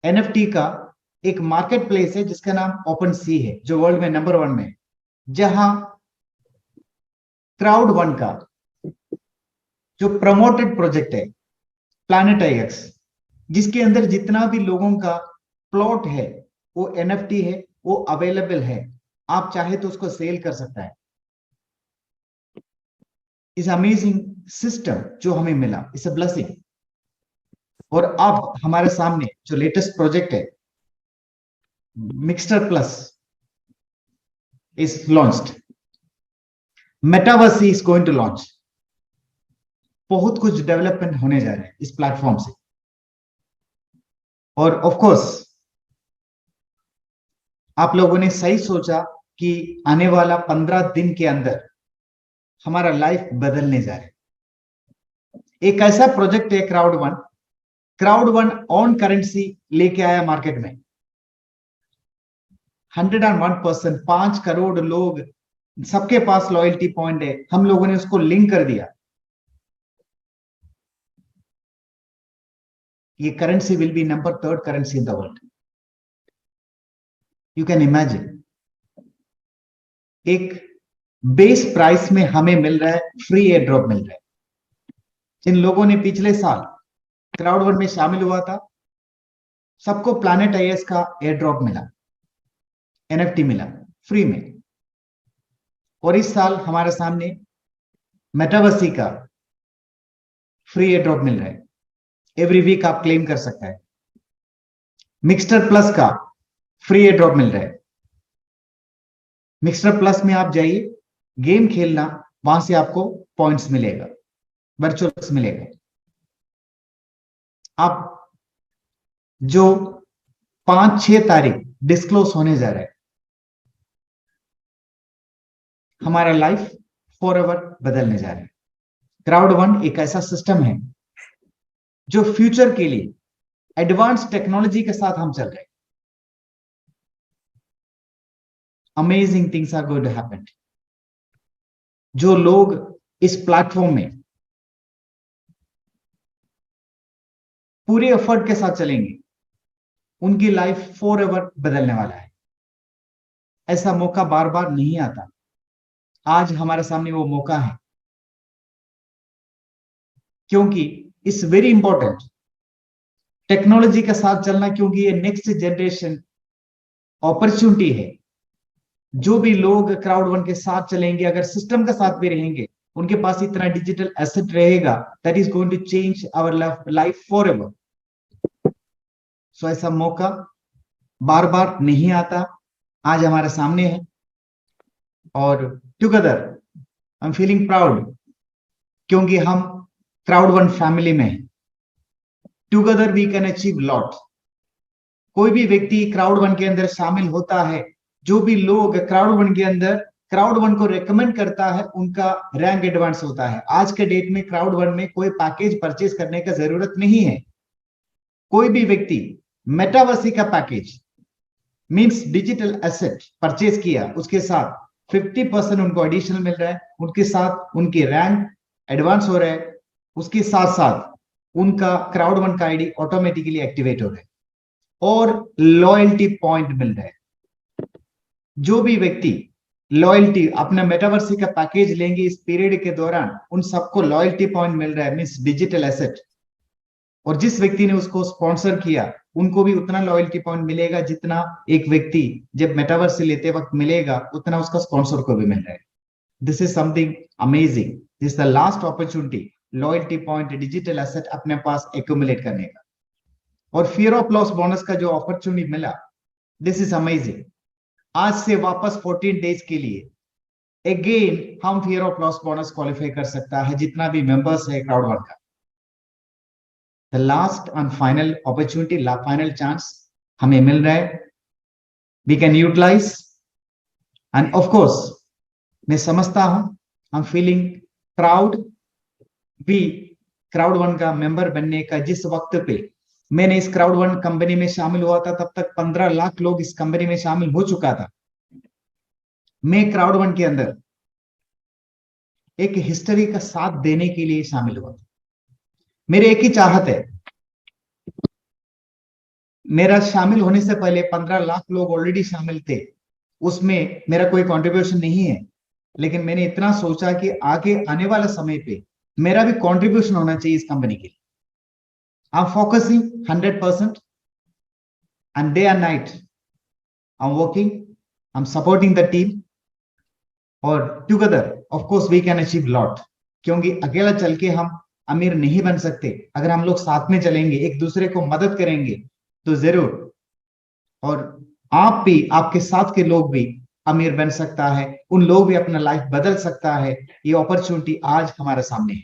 NFT का एक market place है जिसका नाम ओपन सी है, जो वर्ल्ड में नंबर 1 में है, जहां क्राउड वन का जो प्रमोटेड प्रोजेक्ट है प्लैनेट आईएक्स, जिसके अंदर जितना भी लोगों का प्लॉट है वो एनएफटी है, वो अवेलेबल है। आप चाहे तो उसको सेल कर सकता है। इस अमेजिंग सिस्टम जो हमें मिला, इस अ ब्लेसिंग। और अब हमारे सामने जो लेटेस्ट प्रोजेक्ट है mixter plus is launched, metaverse is going to launch. बहुत कुछ डेवलपमेंट होने जा रहा है इस प्लेटफॉर्म से। और ऑफ कोर्स आप लोगों ने सही सोचा कि आने वाला 15 दिन के अंदर हमारा लाइफ बदलने जा रहा है। एक ऐसा प्रोजेक्ट है क्राउड वन ऑन करेंसी लेके आया मार्केट में। 101%, 5 करोड़ लोग, सबके पास लॉयल्टी पॉइंट है, हम लोगों ने उसको लिंक कर दिया। ये currency will be number 3rd currency in the world. You can imagine, एक बेस प्राइस में हमें मिल रहा है, फ्री एयर ड्रॉप मिल रहा है। जिन लोगों ने पिछले साल क्राउड वन में शामिल हुआ था, सबको प्लैनेट आईएस का एयर ड्रॉप मिला, एनएफटी मिला फ्री में। और इस साल हमारे सामने मेटावर्सी का फ्री एयर ड्रॉप मिल रहा है। एवरी वीक आप क्लेम कर सकता है। मिक्सटर प्लस का फ्री एयर ड्रॉप मिल रहा है। मिक्सटर प्लस में आप जाइए, गेम खेलना, वहां से आपको पॉइंट्स मिलेगा, वर्चुअल्स मिलेगा। आप जो 5-6 तारीख डिस्क्लोज होने जा रहा है, हमारा लाइफ फॉर एवर बदलने जा रहा है। क्राउड वन एक ऐसा सिस्टम है जो फ्यूचर के लिए एडवांस टेक्नोलॉजी के साथ हम चल रहे हैं। Amazing things are going to happen. जो लोग इस प्लेटफॉर्म में पूरे एफर्ट के साथ चलेंगे, उनकी लाइफ फॉर एवर बदलने वाला है। ऐसा मौका बार बार नहीं आता। आज हमारे सामने वो मौका है, क्योंकि इट्स वेरी इंपॉर्टेंट टेक्नोलॉजी के साथ चलना, क्योंकि ये नेक्स्ट जनरेशन अपॉर्चुनिटी है। जो भी लोग क्राउड वन के साथ चलेंगे, अगर सिस्टम के साथ भी रहेंगे, उनके पास इतना डिजिटल एसेट रहेगा that is going to change our life forever. So ऐसा मौका बार बार नहीं आता, आज हमारे सामने है। और together I am feeling proud, क्योंकि हम क्राउड वन फैमिली में हैं। Together we can achieve lot. कोई भी व्यक्ति क्राउड वन के अंदर शामिल होता है, जो भी लोग क्राउड वन के अंदर क्राउड वन को रेकमेंड करता है, उनका रैंक एडवांस होता है। आज के डेट में क्राउड वन में कोई पैकेज परचेज करने का जरूरत नहीं है। कोई भी व्यक्ति मेटावर्सी का package means digital asset purchase किया, उसके साथ 50% उनको एडिशनल मिल रहा है, उनके साथ उनकी रैंक एडवांस हो रहा है, उसके साथ साथ उनका क्राउड वन का आईडी ऑटोमेटिकली एक्टिवेट हो रहा है और लॉयल्टी पॉइंट मिल रहा है। जो भी व्यक्ति लॉयल्टी अपना मेटावर्सी का पैकेज लेंगे इस पीरियड के दौरान, उन सबको लॉयल्टी पॉइंट मिल रहा है, मींस डिजिटल एसेट। और जिस व्यक्ति ने उसको स्पॉन्सर किया, उनको भी उतना लॉयल्टी पॉइंट मिलेगा जितना एक व्यक्ति जब मेटावर्स से लेते वक्त मिलेगा, उतना उसका स्पॉन्सर को भी मिल रहा है। This is something amazing. This the last opportunity, loyalty point, digital asset अपने पास एक्यूमुलेट करने का। और फियर ऑफ लॉस बोनस का जो अपॉर्चुनिटी मिला, दिस इज अमेजिंग। आज से वापस 14 डेज के लिए अगेन हम fear of loss bonus qualify कर सकता है, जितना भी मेंबर्स है क्राउड वन का। The last and final opportunity, final chance हमें मिल रहा है, we can utilise. And of course मैं समझता हूं, आई एम फीलिंग प्राउड भी क्राउड वन का मेंबर बनने का। जिस वक्त पे मैंने इस क्राउड वन कंपनी में शामिल हुआ था, तब तक 15 लाख लोग इस कंपनी में शामिल हो चुका था। मैं क्राउड वन के अंदर एक हिस्ट्री का साथ देने के लिए शामिल हुआ था। मेरे एक ही चाहत है, मेरा शामिल होने से पहले 15 लाख लोग ऑलरेडी शामिल थे, उसमें मेरा कोई कंट्रीब्यूशन नहीं है, लेकिन मैंने इतना सोचा कि आगे आने वाले समय पे मेरा भी कंट्रीब्यूशन होना चाहिए इस कंपनी के लिए। I am focusing 100% and day and night I'm working, I'm supporting the team, और together of course we can achieve lot, क्योंकि अकेला चल के हम अमीर नहीं बन सकते। अगर हम लोग साथ में चलेंगे, एक दूसरे को मदद करेंगे तो जरूर, और आप भी, आपके साथ के लोग भी अमीर बन सकता है, उन लोग भी अपना लाइफ बदल सकता है। ये अपॉर्चुनिटी आज हमारे सामने है,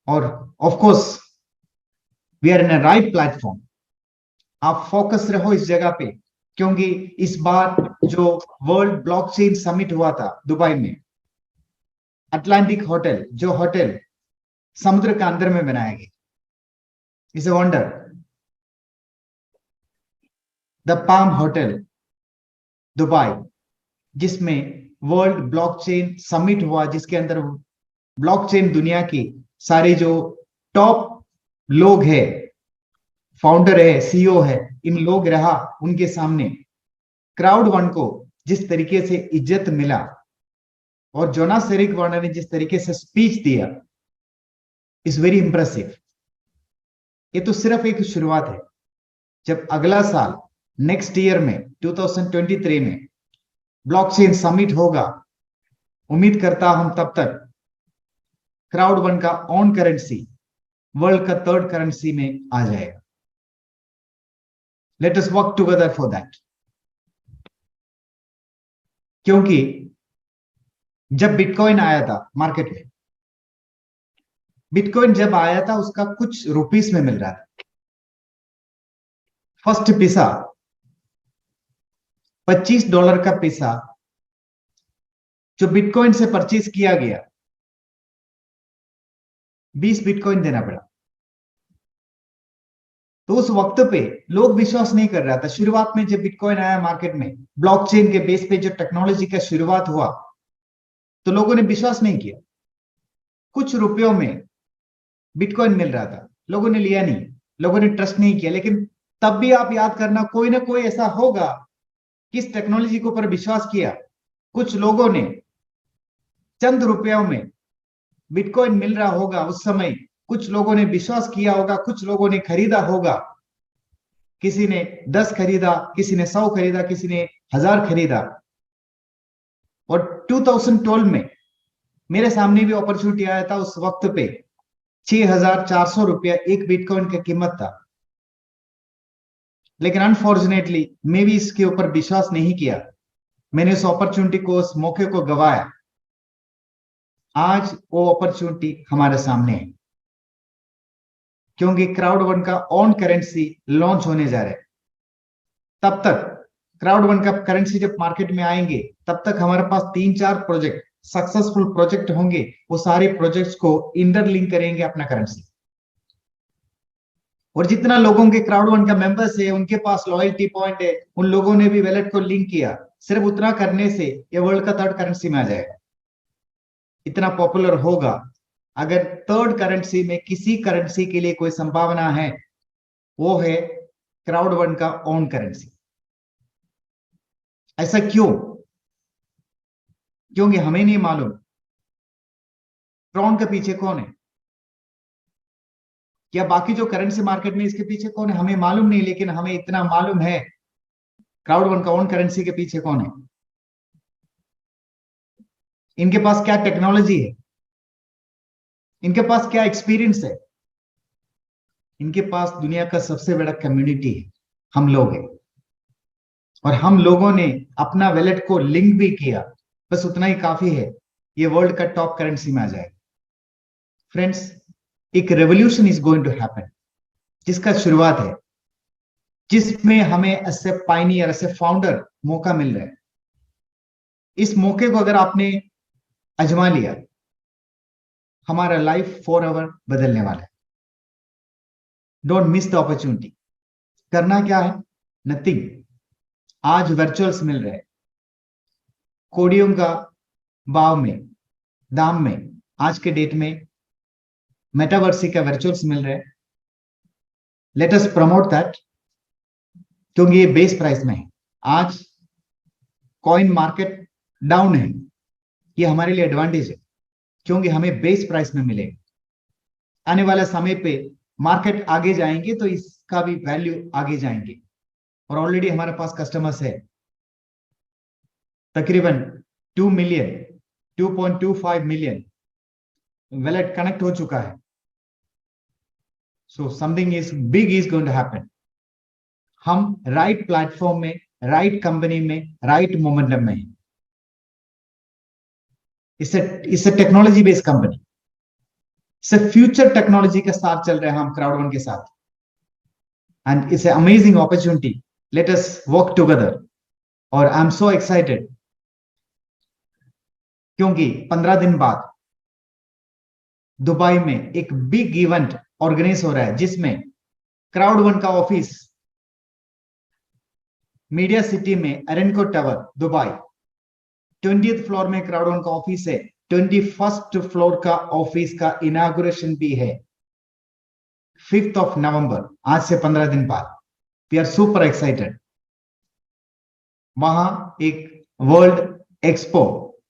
और of course we are in a right platform. आप फोकस रहो इस जगह पे, क्योंकि इस बार जो वर्ल्ड ब्लॉकचेन समिट हुआ था दुबई में, अटलांटिक होटल, जो होटल समुद्र के अंदर में बनाया गया, is a wonder. The palm hotel Dubai, जिसमें वर्ल्ड ब्लॉकचेन समिट हुआ, जिसके अंदर ब्लॉकचेन दुनिया की सारे जो टॉप लोग हैं, फाउंडर है, सीईओ है, इन लोग रहा, उनके सामने क्राउड वन को जिस तरीके से इज्जत मिला, और जोनास एरिक वार्नर ने जिस तरीके से स्पीच दिया, इज वेरी इंप्रेसिव। ये तो सिर्फ एक शुरुआत है। जब अगला साल, नेक्स्ट ईयर में 2023 में ब्लॉकचेन समिट होगा, उम्मीद करता हूं तब तक क्राउड वन का ऑन करेंसी वर्ल्ड का थर्ड करेंसी में आ जाएगा। Let us work together for that. क्योंकि जब बिटकॉइन आया था मार्केट में, बिटकॉइन जब आया था उसका कुछ रुपीस में मिल रहा था। फर्स्ट पैसा, $25 का पैसा जो बिटकॉइन से परचेज किया गया, 20 बिटकॉइन देना पड़ा। तो उस वक्त पे लोग विश्वास नहीं कर रहा था। शुरुआत में जब बिटकॉइन आया मार्केट में, ब्लॉकचेन के बेस पे जो टेक्नोलॉजी का शुरुआत हुआ, तो लोगों ने विश्वास नहीं किया। कुछ रुपयों में बिटकॉइन मिल रहा था, लोगों ने लिया नहीं, लोगों ने ट्रस्ट नहीं किया। लेकिन तब भी आप याद करना, कोई ना कोई ऐसा होगा किस टेक्नोलॉजी के ऊपर विश्वास किया। कुछ लोगों ने चंद रुपयों में बिटकॉइन मिल रहा होगा उस समय, कुछ लोगों ने विश्वास किया होगा, कुछ लोगों ने खरीदा होगा। किसी ने 10 खरीदा, किसी ने 100 खरीदा, किसी ने 1000 खरीदा। और 2012 में मेरे सामने भी अपॉर्चुनिटी आया था। उस वक्त पे 6400 रुपया एक बिटकॉइन की कीमत था। लेकिन अनफॉर्चुनेटली मैं भी इसके ऊपर विश्वास नहीं किया। मैंने उस अपॉर्चुनिटी को, उस मौके को गवाया। आज वो अपॉर्चुनिटी हमारे सामने है, क्योंकि क्राउड वन का ऑन करेंसी लॉन्च होने जा रहा है। तब तक क्राउड वन का करेंसी जब मार्केट में आएंगे, तब तक हमारे पास 3-4 प्रोजेक्ट, सक्सेसफुल प्रोजेक्ट होंगे। वो सारे प्रोजेक्ट्स को इंटरलिंक करेंगे अपना करेंसी। और जितना लोगों के क्राउड वन का मेंबर्स है, उनके पास लॉयल्टी पॉइंट है, उन लोगों ने भी वैलेट को लिंक किया। सिर्फ उतना करने से ये वर्ल्ड का थर्ड करेंसी में आ जाएगा। इतना पॉपुलर होगा। अगर थर्ड करेंसी में किसी करेंसी के लिए कोई संभावना है, वो है क्राउड वन का ओन करेंसी। ऐसा क्यों? क्योंकि हमें नहीं मालूम ट्रॉन के पीछे कौन है, या बाकी जो करेंसी मार्केट में इसके पीछे कौन है, हमें मालूम नहीं। लेकिन हमें इतना मालूम है क्राउड वन का ओन करेंसी के पीछे कौन है, इनके पास क्या टेक्नोलॉजी है, इनके पास क्या एक्सपीरियंस है। इनके पास दुनिया का सबसे बड़ा कम्युनिटी है, हम लोग हैं। और हम लोगों ने अपना वैलेट को लिंक भी किया, बस उतना ही काफी है, ये वर्ल्ड का टॉप करेंसी में आ जाए। फ्रेंड्स, एक revolution is going to happen, जिसका शुरुआत है, जिसमें हमें ऐसे पाइनियर, ऐसे फाउंडर मौका मिल रहा है। इस मौके को अगर आपने अजमा लिया, हमारा लाइफ फॉर एवर बदलने वाला है। Don't miss the opportunity. करना क्या है? नथिंग। आज वर्चुअल्स मिल रहे हैं कोडियों का भाव में, दाम में। आज के डेट में मेटावर्सी का वर्चुअल्स मिल रहे हैं। लेट अस प्रमोट दैट, क्योंकि ये बेस प्राइस में है। आज कॉइन मार्केट डाउन है, ये हमारे लिए एडवांटेज है, क्योंकि हमें बेस प्राइस में मिलेगा। आने वाले समय पे मार्केट आगे जाएंगे तो इसका भी वैल्यू आगे जाएंगे, और ऑलरेडी हमारे पास कस्टमर्स है तकरीबन 2 मिलियन, 2.25 मिलियन वैलेट कनेक्ट हो चुका है। So something is big is going to happen. हम राइट प्लेटफॉर्म में, राइट कंपनी में, राइट मोमेंटम में है। इससे टेक्नोलॉजी बेस्ड कंपनी, इससे फ्यूचर टेक्नोलॉजी के साथ चल रहे हैं हम क्राउड वन के साथ, and it's amazing opportunity. Let us work together. और आई एम सो एक्साइटेड, क्योंकि 15 दिन बाद दुबई में एक बिग इवेंट ऑर्गेनाइज हो रहा है, जिसमें क्राउड वन का ऑफिस मीडिया सिटी में एरेनको टावर दुबई 20th फ्लोर में क्राउड वन का ऑफिस है। 21st फ्लोर का ऑफिस का इनागुरेशन भी है 5th नवंबर, आज से 15 दिन बाद। We are super excited. वहां एक world expo,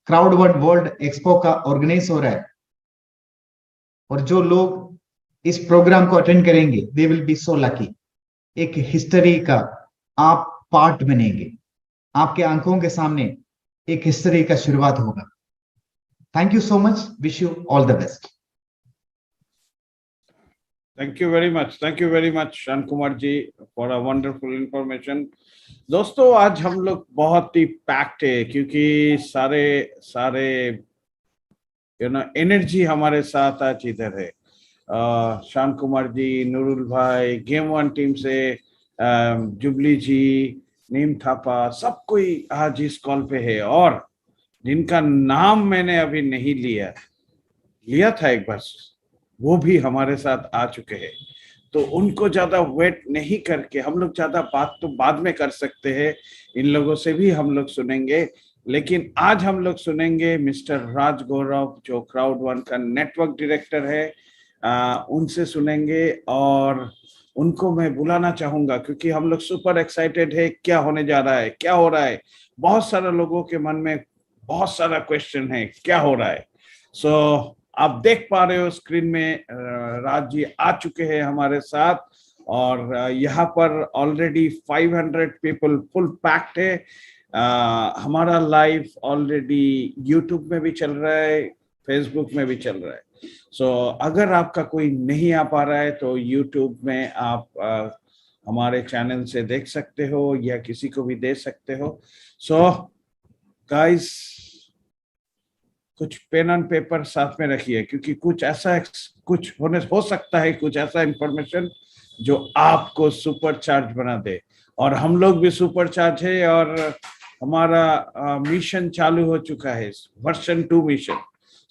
crowd one world expo का ऑर्गेनाइज हो रहा है, और जो लोग इस प्रोग्राम को अटेंड करेंगे they will be so lucky. एक हिस्ट्री का आप पार्ट बनेंगे, आपके आंखों के सामने एक हिस्ट्री का शुरुआत होगा। Thank you so much, wish you all the best. Thank you very much शान Kumar ji for a wonderful information. दोस्तों, आज हम लोग बहुत ही पैक्ड है, क्योंकि सारे एनर्जी हमारे साथ आज इधर है। शान कुमार जी, नूरुल भाई, गेम वन टीम से जुबली जी, नीम थापा, सब कोई आज इस कॉल पे है, और जिनका नाम मैंने अभी नहीं लिया था एक बार, वो भी हमारे साथ आ चुके हैं। तो उनको ज्यादा वेट नहीं करके हम लोग ज्यादा बात तो बाद में कर सकते हैं, इन लोगों से भी हम लोग सुनेंगे, लेकिन आज हम लोग सुनेंगे मिस्टर राज गौरव, जो क्राउड वन का नेटवर्क डायरेक्टर है। उनसे सुनेंगे, और उनको मैं बुलाना चाहूंगा, क्योंकि हम लोग सुपर एक्साइटेड है क्या होने जा रहा है, क्या हो रहा है। बहुत सारे लोगों के मन में बहुत सारा क्वेश्चन है, क्या हो रहा है। सो आप देख पा रहे हो स्क्रीन में, राज जी आ चुके हैं हमारे साथ, और यहाँ पर ऑलरेडी 500 पीपल फुल पैक्ड है। हमारा लाइव ऑलरेडी यूट्यूब में भी चल रहा है, फेसबुक में भी चल रहा है। सो अगर आपका कोई नहीं आ पा रहा है तो यूट्यूब में आप हमारे चैनल से देख सकते हो, या किसी को भी दे सकते हो। सो गाइस, कुछ पेन एंड पेपर साथ में रखिए, क्योंकि कुछ हो सकता है कुछ ऐसा इंफॉर्मेशन जो आपको सुपर चार्ज बना दे, और हम लोग भी सुपर चार्ज है, और हमारा मिशन चालू हो चुका है, वर्जन 2 मिशन।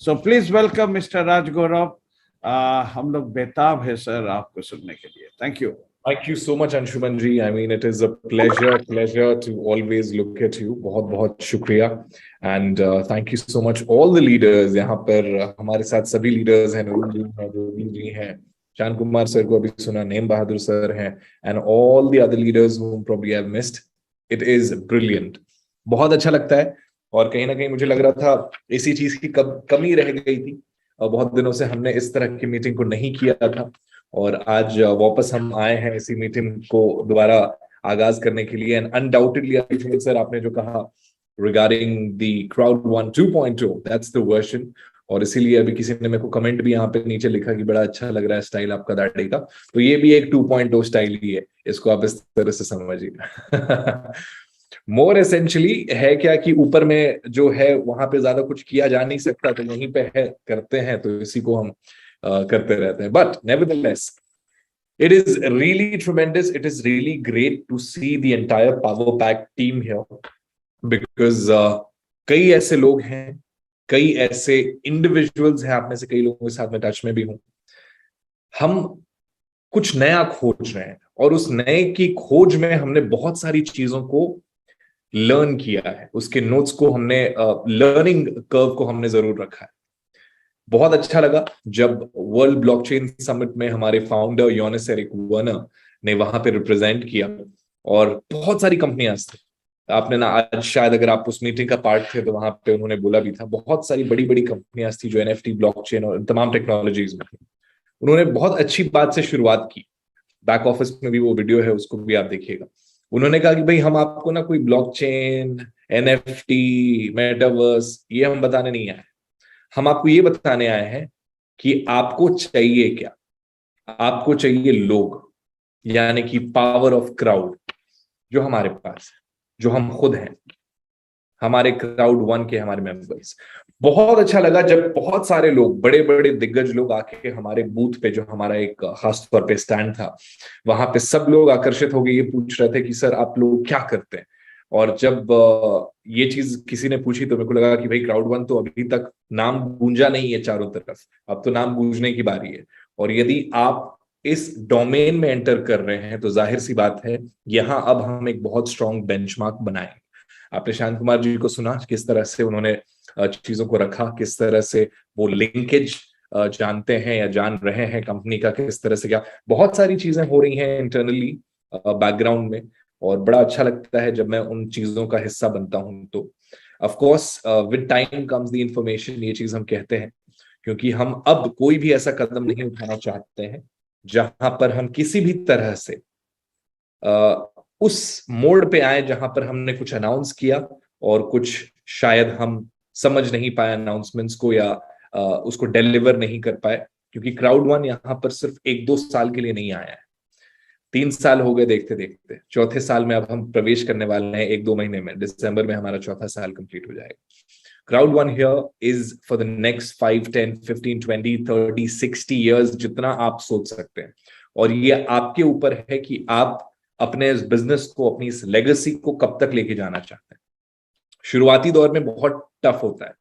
So please welcome mister Raj Gaurav. हम लोग बेताब है सर आपको सुनने के लिए। Thank you. Thank you so much, Anshuman ji. I mean, it is a pleasure to always look at you. बहुत बहुत शुक्रिया, and thank you so much all the leaders। यहाँ पर हमारे साथ सभी leaders हैं, नूरुल जी हैं, जोबी जी हैं, शान कुमार सर को अभी सुना, नेम बहादुर सर हैं, and all the other leaders whom probably I've missed। It is brilliant। बहुत अच्छा लगता है, और कहीं ना कहीं मुझे लग रहा था इसी चीज की कमी रह गई थी, और बहुत दिनों से हमने इस तरह की मीटिंग को नहीं किया था, और आज वापस हम आए हैं इसी मीटिंग को दोबारा आगाज करने के लिए। एंड अनडाउटेडली सर आपने जो कहा regarding the crowd one 2.0, that's the version. और इसीलिए अभी किसी ने मेरे को कमेंट भी यहाँ पे नीचे लिखा कि बड़ा अच्छा लग रहा है स्टाइल आपका दाढ़ी का, तो ये भी एक 2.0 स्टाइल ही है, इसको आप इस तरह से समझिए। मोर एसेंशियली है क्या कि ऊपर में जो है वहां पे ज्यादा कुछ किया जा नहीं सकता, तो यहीं पे है करते हैं, तो इसी को हम करते रहते हैं। But nevertheless, it is really tremendous. It is really great to see the entire Power Pack team here, because कई ऐसे लोग हैं, कई ऐसे इंडिविजुअल्स हैं, आप में से कई लोगों के साथ में टच में भी हूं। हम कुछ नया खोज रहे हैं, और उस नए की खोज में हमने बहुत सारी चीजों को लर्न किया है, उसके नोट्स को हमने लर्निंग कर्व को हमने जरूर रखा है। बहुत अच्छा लगा जब वर्ल्ड ब्लॉकचेन समिट में हमारे फाउंडर योनेस एरिक वर्नर ने वहां पे रिप्रेजेंट किया, और बहुत सारी कंपनियां थी। आपने ना आज शायद अगर आप उस मीटिंग का पार्ट थे तो वहां पे उन्होंने बोला भी था, बहुत सारी बड़ी बड़ी कंपनियां थी जो एनएफटी, ब्लॉकचेन और तमाम टेक्नोलॉजीज में थी। उन्होंने बहुत अच्छी बात से शुरुआत की। बैक ऑफिस में भी वो वीडियो है, उसको भी आप देखिएगा। उन्होंने कहा कि भाई हम आपको ना कोई ब्लॉकचेन, एनएफटी, मेटावर्स ये हम बताने नहीं आए, हम आपको ये बताने आए हैं कि आपको चाहिए क्या। आपको चाहिए लोग, यानी कि पावर ऑफ क्राउड जो हमारे पास है, जो हम खुद हैं, हमारे क्राउड वन के हमारे मेंबर्स। बहुत अच्छा लगा जब बहुत सारे लोग, बड़े बड़े दिग्गज लोग आके हमारे बूथ पे, जो हमारा एक खास तौर पे स्टैंड था, वहां पे सब लोग आकर्षित हो गए, ये पूछ रहे थे कि सर आप लोग क्या करते हैं। और जब ये चीज किसी ने पूछी तो मेरे को लगा कि भाई क्राउड वन तो अभी तक नाम गूंजा नहीं है चारों तरफ, अब तो नाम गूंजने की बारी है। और यदि आप इस डोमेन में एंटर कर रहे हैं तो जाहिर सी बात है यहां अब हम एक बहुत स्ट्रॉन्ग बेंचमार्क बनाएंगे। आपने शांत कुमार जी को सुना किस तरह से उन्होंने चीजों को रखा, किस तरह से वो लिंकेज जानते हैं या जान रहे हैं कंपनी का, किस तरह से क्या बहुत सारी चीजें हो रही हैं इंटरनली बैकग्राउंड में। और बड़ा अच्छा लगता है जब मैं उन चीजों का हिस्सा बनता हूं। तो of course with time comes the information, ये चीज हम कहते हैं क्योंकि हम अब कोई भी ऐसा कदम नहीं उठाना चाहते हैं जहां पर हम किसी भी तरह से उस मोड़ पे आए जहां पर हमने कुछ अनाउंस किया और कुछ शायद हम समझ नहीं पाए अनाउंसमेंट्स को, या उसको डिलीवर नहीं कर पाए। क्योंकि क्राउड वन यहां पर सिर्फ 1-2 साल के लिए नहीं आया है, 3 साल हो गए देखते देखते, चौथे साल में अब हम प्रवेश करने वाले हैं 1-2 महीने में, दिसंबर में हमारा चौथा साल कंप्लीट हो जाएगा। Crowd one here is for the next 5, 10, 15, 20, 30, 60 years, जितना आप सोच सकते हैं। और ये आपके ऊपर है कि आप अपने इस बिजनेस को, अपनी इस लेगेसी को कब तक लेके जाना चाहते हैं। शुरुआती दौर में बहुत टफ होता है।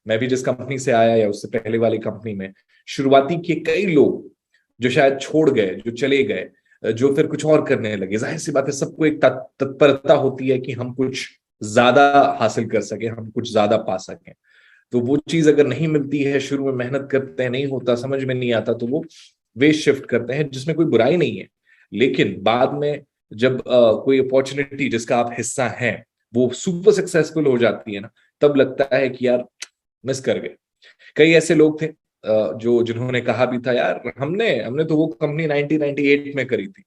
मैं भी जिस कंपनी से आया या उससे पहले वाली कंपनी में, शुरुआती के कई लोग जो शायद छोड़ गए, जो चले गए, जो फिर कुछ और करने लगे, जाहिर सी बात है सबको एक तत्परता होती है कि हम कुछ ज्यादा हासिल कर सके, हम कुछ ज्यादा पा सकें। तो वो चीज अगर नहीं मिलती है, शुरू में मेहनत करते हैं, नहीं होता, समझ में नहीं आता, तो वो वे शिफ्ट करते हैं, जिसमें कोई बुराई नहीं है। लेकिन बाद में जब कोई अपॉर्चुनिटी जिसका आप हिस्सा हैं वो सुपर सक्सेसफुल हो जाती है ना, तब लगता है कि यार मिस कर गए। कई ऐसे लोग थे जो जिन्होंने कहा भी था, यार हमने हमने तो वो कंपनी 1998 में करी थी,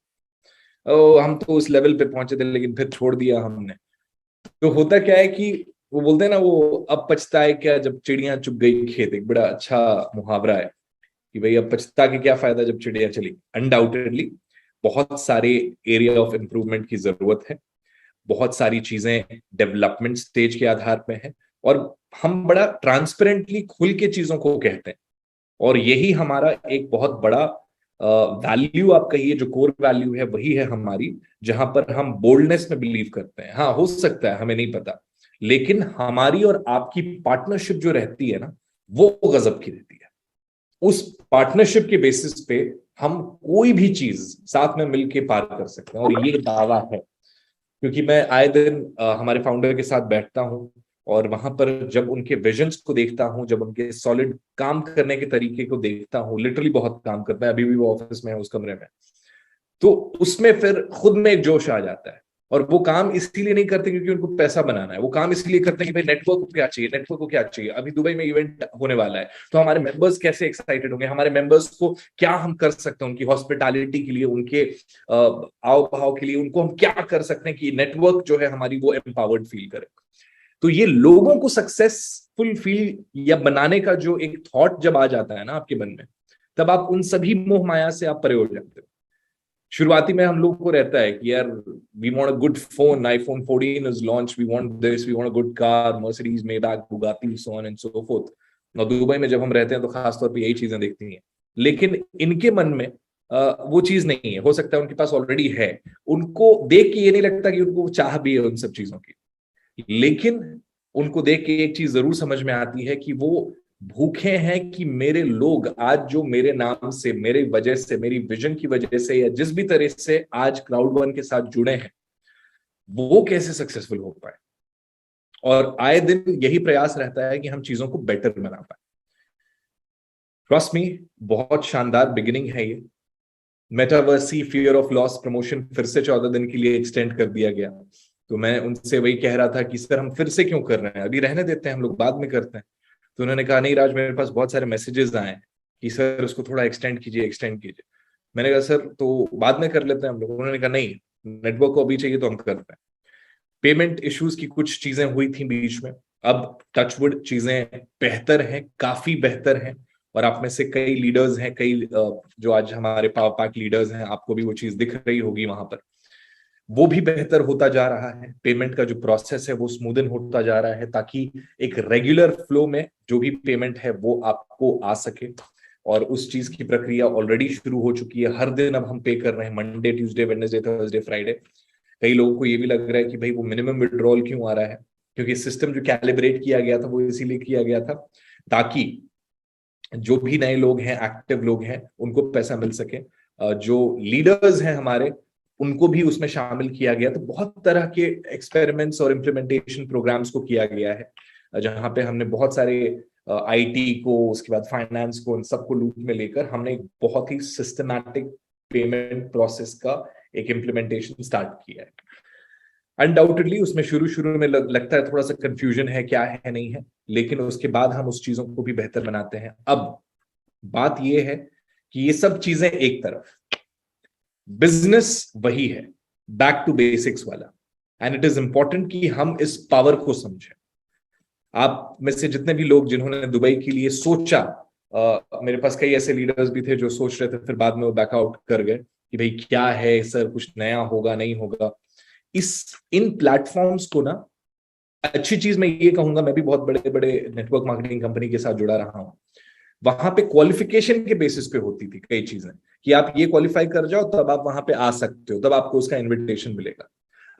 हम तो उस लेवल पे पहुंचे थे लेकिन फिर छोड़ दिया हमने। तो होता क्या है कि वो बोलते हैं ना, वो अब पछताए क्या जब चिड़िया चुग गई खेत, एक बड़ा अच्छा मुहावरा है कि भाई अब पछता के क्या फायदा जब चिड़िया चली। अनडाउटेडली बहुत सारे एरिया ऑफ इंप्रूवमेंट की जरूरत है, बहुत सारी चीजें डेवलपमेंट स्टेज के आधार पे है, और हम बड़ा ट्रांसपेरेंटली खुल के चीजों को कहते हैं। और यही हमारा एक बहुत बड़ा वैल्यू आप कहिए, जो कोर वैल्यू है वही है हमारी, जहां पर हम बोल्डनेस में बिलीव करते हैं। हाँ हो सकता है, हमें नहीं पता, लेकिन हमारी और आपकी पार्टनरशिप जो रहती है ना, वो गजब की रहती है। उस पार्टनरशिप के बेसिस पे हम कोई भी चीज साथ में मिलके पार कर सकते हैं, और ये दावा है। क्योंकि मैं आए दिन हमारे फाउंडर के साथ बैठता हूं, और वहां पर जब उनके विजन्स को देखता हूं, जब उनके सॉलिड काम करने के तरीके को देखता हूं, लिटरली बहुत काम करता है, अभी भी वो ऑफिस में है उस कमरे में, तो उसमें फिर खुद में एक जोश आ जाता है। और वो काम इसलिए नहीं करते क्योंकि उनको पैसा बनाना है, वो काम इसलिए करते हैं कि भाई नेटवर्क को क्या चाहिए, नेटवर्क को क्या चाहिए। अभी दुबई में इवेंट होने वाला है, तो हमारे मेंबर्स कैसे एक्साइटेड होंगे, हमारे मेंबर्स को क्या हम कर सकते हैं उनकी हॉस्पिटैलिटी के लिए, उनके आओ भाव के लिए, उनको हम क्या कर सकते हैं कि नेटवर्क जो है हमारी वो एम्पावर्ड फील करे। तो ये लोगों को सक्सेसफुल फील या बनाने का जो एक थॉट जब आ जाता है ना आपके मन में, तब आप उन सभी मोह माया से आप परे हो जाते हो। शुरुआती में हम लोग को रहता है कि यार we want a good phone, iPhone 14 is launch, we want this, we want a good car, Mercedes, Maybach, Bugatti, so on and so forth. और दुबई में जब हम रहते हैं तो खास तौर पे यही चीजें देखती हैं। लेकिन इनके मन में वो चीज नहीं है, हो सकता है उनके पास ऑलरेडी है, उनको देख के ये नहीं लगता कि उनको चाह भी है उन सब चीजों की। लेकिन उनको देख के एक चीज जरूर समझ में आती है कि वो भूखे हैं कि मेरे लोग आज जो मेरे नाम से, मेरे वजह से, मेरी विजन की वजह से, या जिस भी तरह से आज क्राउड वन के साथ जुड़े हैं, वो कैसे सक्सेसफुल हो पाए। और आए दिन यही प्रयास रहता है कि हम चीजों को बेटर बना पाए। ट्रस्ट मी, बहुत शानदार बिगिनिंग है ये। मेटावर्सी फियर ऑफ लॉस प्रमोशन फिर से 14 दिन के लिए एक्सटेंड कर दिया गया। तो मैं उनसे वही कह रहा था कि सर हम फिर से क्यों कर रहे हैं, अभी रहने देते हैं, हम लोग बाद में करते हैं। तो उन्होंने कहा नहीं राज, मेरे पास बहुत सारे मैसेजेस आए कि सर उसको थोड़ा एक्सटेंड कीजिए, एक्सटेंड कीजिए। मैंने कहा सर तो बाद में कर लेते हैं हम लोग। उन्होंने कहा नहीं, नेटवर्क को अभी चाहिए तो हम करते हैं। पेमेंट इश्यूज की कुछ चीजें हुई थी बीच में, अब टचवुड चीजें बेहतर हैं, काफी बेहतर हैं। और आप में से कई लीडर्स हैं, कई जो आज हमारे पावर पैक लीडर्स हैं, आपको भी वो चीज दिख रही होगी वहां पर, वो भी बेहतर होता जा रहा है। पेमेंट का जो प्रोसेस है वो स्मूदन होता जा रहा है, ताकि एक रेगुलर फ्लो में जो भी पेमेंट है वो आपको आ सके। और उस चीज की प्रक्रिया ऑलरेडी शुरू हो चुकी है। हर दिन अब हम पे कर रहे हैं, Monday, Tuesday, Wednesday, Thursday, Friday. कई लोगों को ये भी लग रहा है कि भाई वो मिनिमम विड्रॉल क्यों आ रहा है, क्योंकि सिस्टम जो कैलिब्रेट किया गया था वो इसीलिए किया गया था ताकि जो भी नए लोग हैं, एक्टिव लोग हैं, उनको पैसा मिल सके। जो लीडर्स हैं हमारे, उनको भी उसमें शामिल किया गया। तो बहुत तरह के एक्सपेरिमेंट्स और इम्प्लीमेंटेशन प्रोग्राम्स को किया गया है, जहां पे हमने बहुत सारे आईटी को, उसके बाद फाइनेंस को, इन सबको लूप में लेकर हमने एक बहुत ही सिस्टमैटिक पेमेंट प्रोसेस का एक इम्प्लीमेंटेशन स्टार्ट किया है। अनडाउटेडली उसमें शुरू में लगता है थोड़ा सा कंफ्यूजन है, क्या है नहीं है, लेकिन उसके बाद हम उस चीजों को भी बेहतर बनाते हैं। अब बात यह है कि ये सब चीजें एक तरफ, बिजनेस वही है, बैक टू बेसिक्स वाला, एंड इट इज इंपॉर्टेंट कि हम इस पावर को समझें। आप में से जितने भी लोग जिन्होंने दुबई के लिए सोचा, मेरे पास कई ऐसे लीडर्स भी थे जो सोच रहे थे, फिर बाद में वो बैकआउट कर गए कि भाई क्या है सर, कुछ नया होगा नहीं होगा। इन प्लेटफॉर्म्स को ना, अच्छी चीज मैं ये कहूंगा, मैं भी बहुत बड़े बड़े नेटवर्क मार्केटिंग कंपनी के साथ जुड़ा रहा हूं, वहां पे क्वालिफिकेशन के बेसिस पे होती थी कई चीजें, कि आप ये क्वालिफाई कर जाओ तब आप वहां पे आ सकते हो, तब आपको उसका इन्विटेशन मिलेगा,